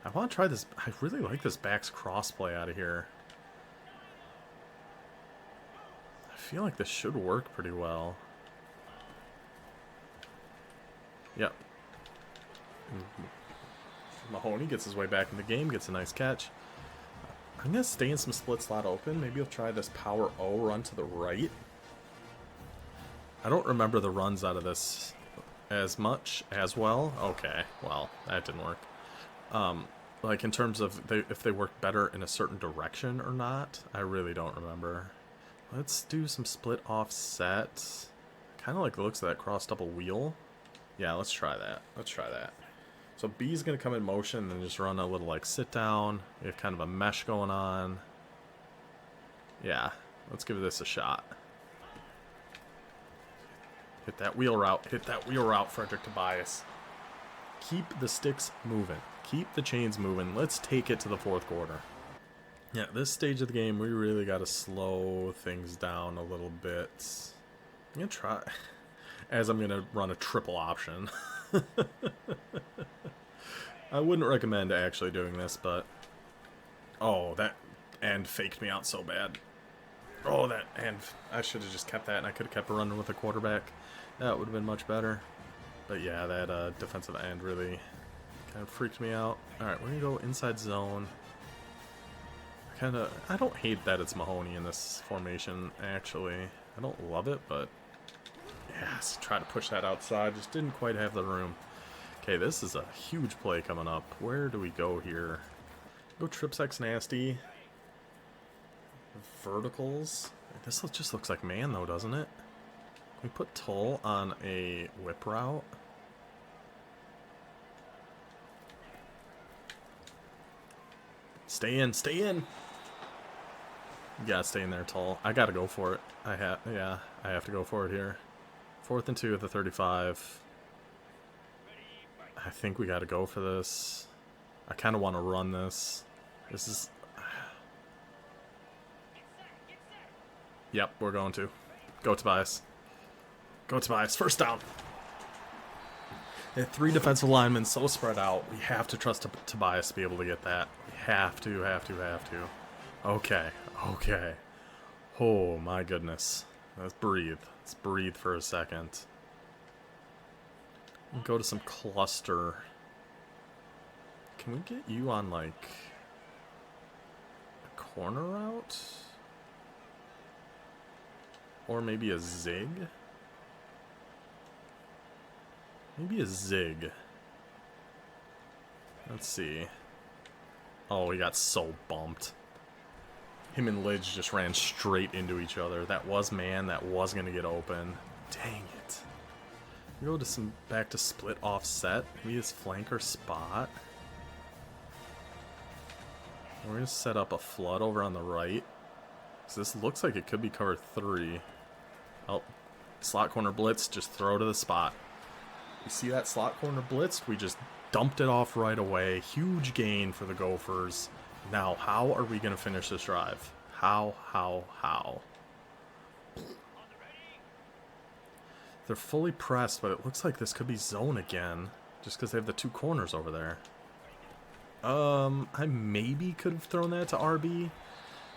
I want to try this. I really like this backs crossplay out of here. I feel like this should work pretty well. Yep. Mahoney gets his way back in the game, gets a nice catch. I'm going to stay in some split slot open. Maybe I'll try this power O run to the right. I don't remember the runs out of this as much as well. Okay, well, that didn't work. Like in terms of if they work better in a certain direction or not, I really don't remember. Let's do some split offset. Kind of like the looks of that cross double wheel. Yeah, let's try that. Let's try that. So B's going to come in motion and just run a little like sit down. We have kind of a mesh going on. Yeah, let's give this a shot. Hit that wheel route. Hit that wheel route, Frederick Tobias. Keep the sticks moving. Keep the chains moving. Let's take it to the 4th quarter. Yeah, this stage of the game, we really got to slow things down a little bit. I'm going to try... As I'm going to run a triple option. I wouldn't recommend actually doing this, but... Oh, that end faked me out so bad. Oh, that, and I should have just kept that, and I could have kept running with the quarterback. That would have been much better. But yeah, that defensive end really kind of freaked me out. All right, we're gonna go inside zone. I don't hate that it's Mahoney in this formation, actually. I don't love it, but yes, try to push that outside. Just didn't quite have the room. Okay, this is a huge play coming up. Where do we go here? Go trips X nasty. Verticals. This just looks like man, though, doesn't it? Can we put Tull on a whip route? Stay in, stay in! You gotta stay in there, Tull. I gotta go for it. I have to go for it here. 4th and 2 at the 35. I think we gotta go for this. I kind of want to run this. This is... Yep, we're going to. Go, Tobias. Go, Tobias. First down. They had 3 defensive linemen so spread out. We have to trust Tobias to be able to get that. We have to. Okay. Okay. Oh, my goodness. Let's breathe. Let's breathe for a second. Go to some cluster. Can we get you on, like, a corner route? Or maybe a zig? Maybe a zig. Let's see. Oh, he got so bumped. Him and Lidge just ran straight into each other. That was man. That was going to get open. Dang it. We go to back to split offset. Maybe his flanker spot. We're going to set up a flood over on the right. So this looks like it could be cover 3. Oh, slot corner blitz. Just throw to the spot. You see that slot corner blitzed? We just dumped it off right away. Huge gain for the Gophers. Now, how are we going to finish this drive? How? They're fully pressed, but it looks like this could be zone again. Just because they have the 2 corners over there. I maybe could have thrown that to RB.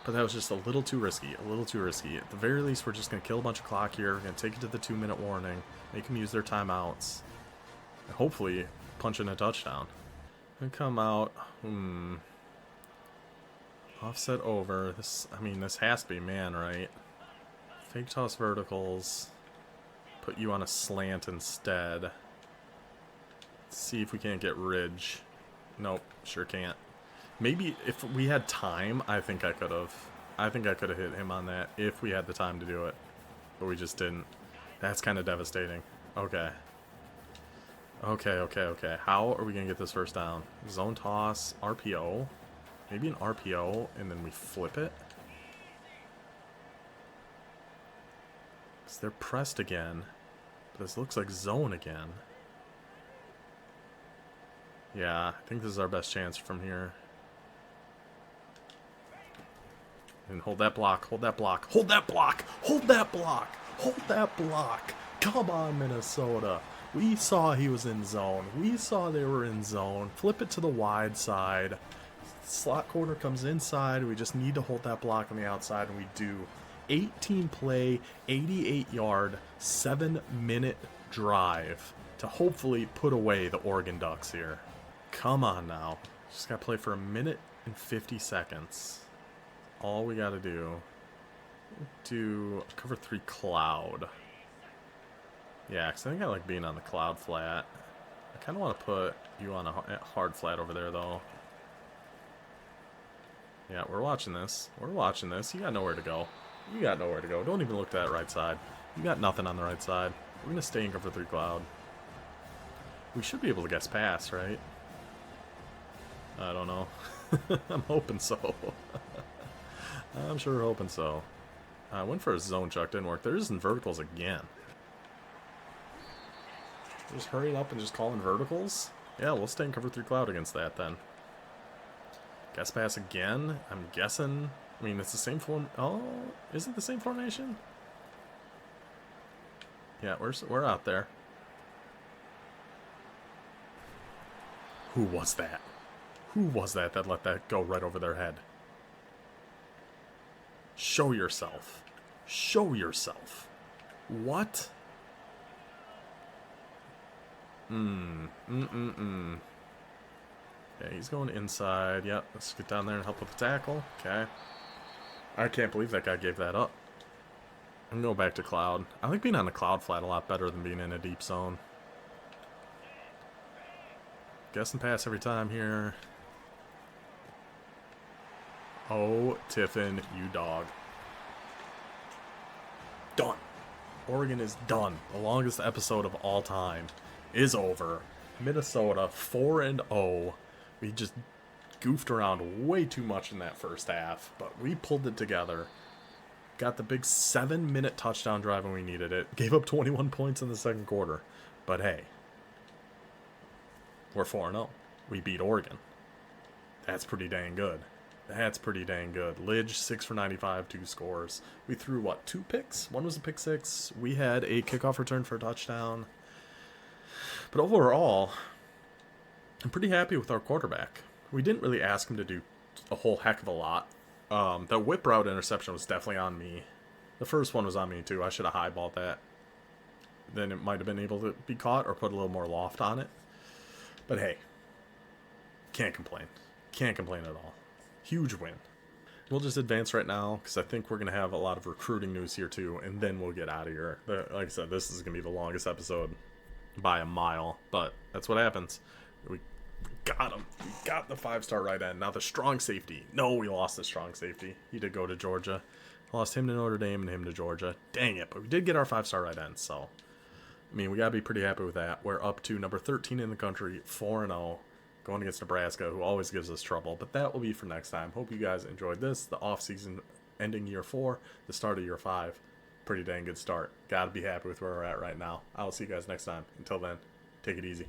But that was just a little too risky. At the very least, we're just going to kill a bunch of clock here. We're going to take it to the 2-minute warning. Make them use their timeouts. And hopefully, punch in a touchdown. And come out. Offset over. This has to be man, right? Fake toss verticals. Put you on a slant instead. Let's see if we can't get Ridge. Nope, sure can't. Maybe if we had time, I think I could have. I think I could have hit him on that if we had the time to do it. But we just didn't. That's kind of devastating. Okay. Okay. How are we going to get this first down? Zone toss, RPO. Maybe an RPO, and then we flip it. Because they're pressed again. But this looks like zone again. Yeah, I think this is our best chance from here. And hold that block. Come on, Minnesota. We saw he was in zone. We saw they were in zone. Flip it to the wide side. Slot corner comes inside. We just need to hold that block on the outside, and we do. 18 play, 88 yard, 7-minute drive to hopefully put away the Oregon Ducks here. Come on now. Just got to play for 1 minute and 50 seconds. All we got to do cover 3 cloud. Yeah, because I think I like being on the cloud flat. I kind of want to put you on a hard flat over there, though. Yeah, we're watching this. You got nowhere to go. Don't even look to that right side. You got nothing on the right side. We're going to stay in cover 3 cloud. We should be able to guess pass, right? I don't know. I'm hoping so. I'm sure hoping so. I went for a zone chuck, didn't work. They're just in verticals again. Just hurry up and just call in verticals? Yeah, we'll stay in cover 3 cloud against that then. Guess pass again. I'm guessing. I mean, it's the same form. Oh, is it the same formation? Yeah, we're out there. Who was that? Who was that let that go right over their head? Show yourself. Show yourself. What? Yeah, he's going inside. Yep, let's get down there and help with the tackle. Okay. I can't believe that guy gave that up. I'm going back to cloud. I like being on the cloud flat a lot better than being in a deep zone. Guess and pass every time here. Oh, Tiffin, you dog. Done. Oregon is done. The longest episode of all time is over. Minnesota 4-0. We just goofed around way too much in that first half, but we pulled it together. Got the big 7-minute touchdown drive when we needed it. Gave up 21 points in the second quarter. But hey, we're 4-0. We beat Oregon. That's pretty dang good. That's pretty dang good. Lidge, 6 for 95, 2 scores. We threw, what, 2 picks? One was a pick 6. We had a kickoff return for a touchdown. But overall, I'm pretty happy with our quarterback. We didn't really ask him to do a whole heck of a lot. The whip route interception was definitely on me. The first one was on me, too. I should have highballed that. Then it might have been able to be caught or put a little more loft on it. But hey, can't complain. Can't complain at all. Huge win. We'll just advance right now because I think we're going to have a lot of recruiting news here too, and then we'll get out of here. Like I said, this is going to be the longest episode by a mile, but that's what happens. We got him. We got the 5-star right end. Now the strong safety. No, we lost the strong safety. He did go to Georgia. Lost him to Notre Dame and him to Georgia. Dang it, but we did get our 5-star right end, so I mean, we got to be pretty happy with that. We're up to number 13 in the country, 4-0. Going against Nebraska, who always gives us trouble. But that will be for next time. Hope you guys enjoyed this. The off-season ending year 4, the start of year 5. Pretty dang good start. Gotta be happy with where we're at right now. I will see you guys next time. Until then, take it easy.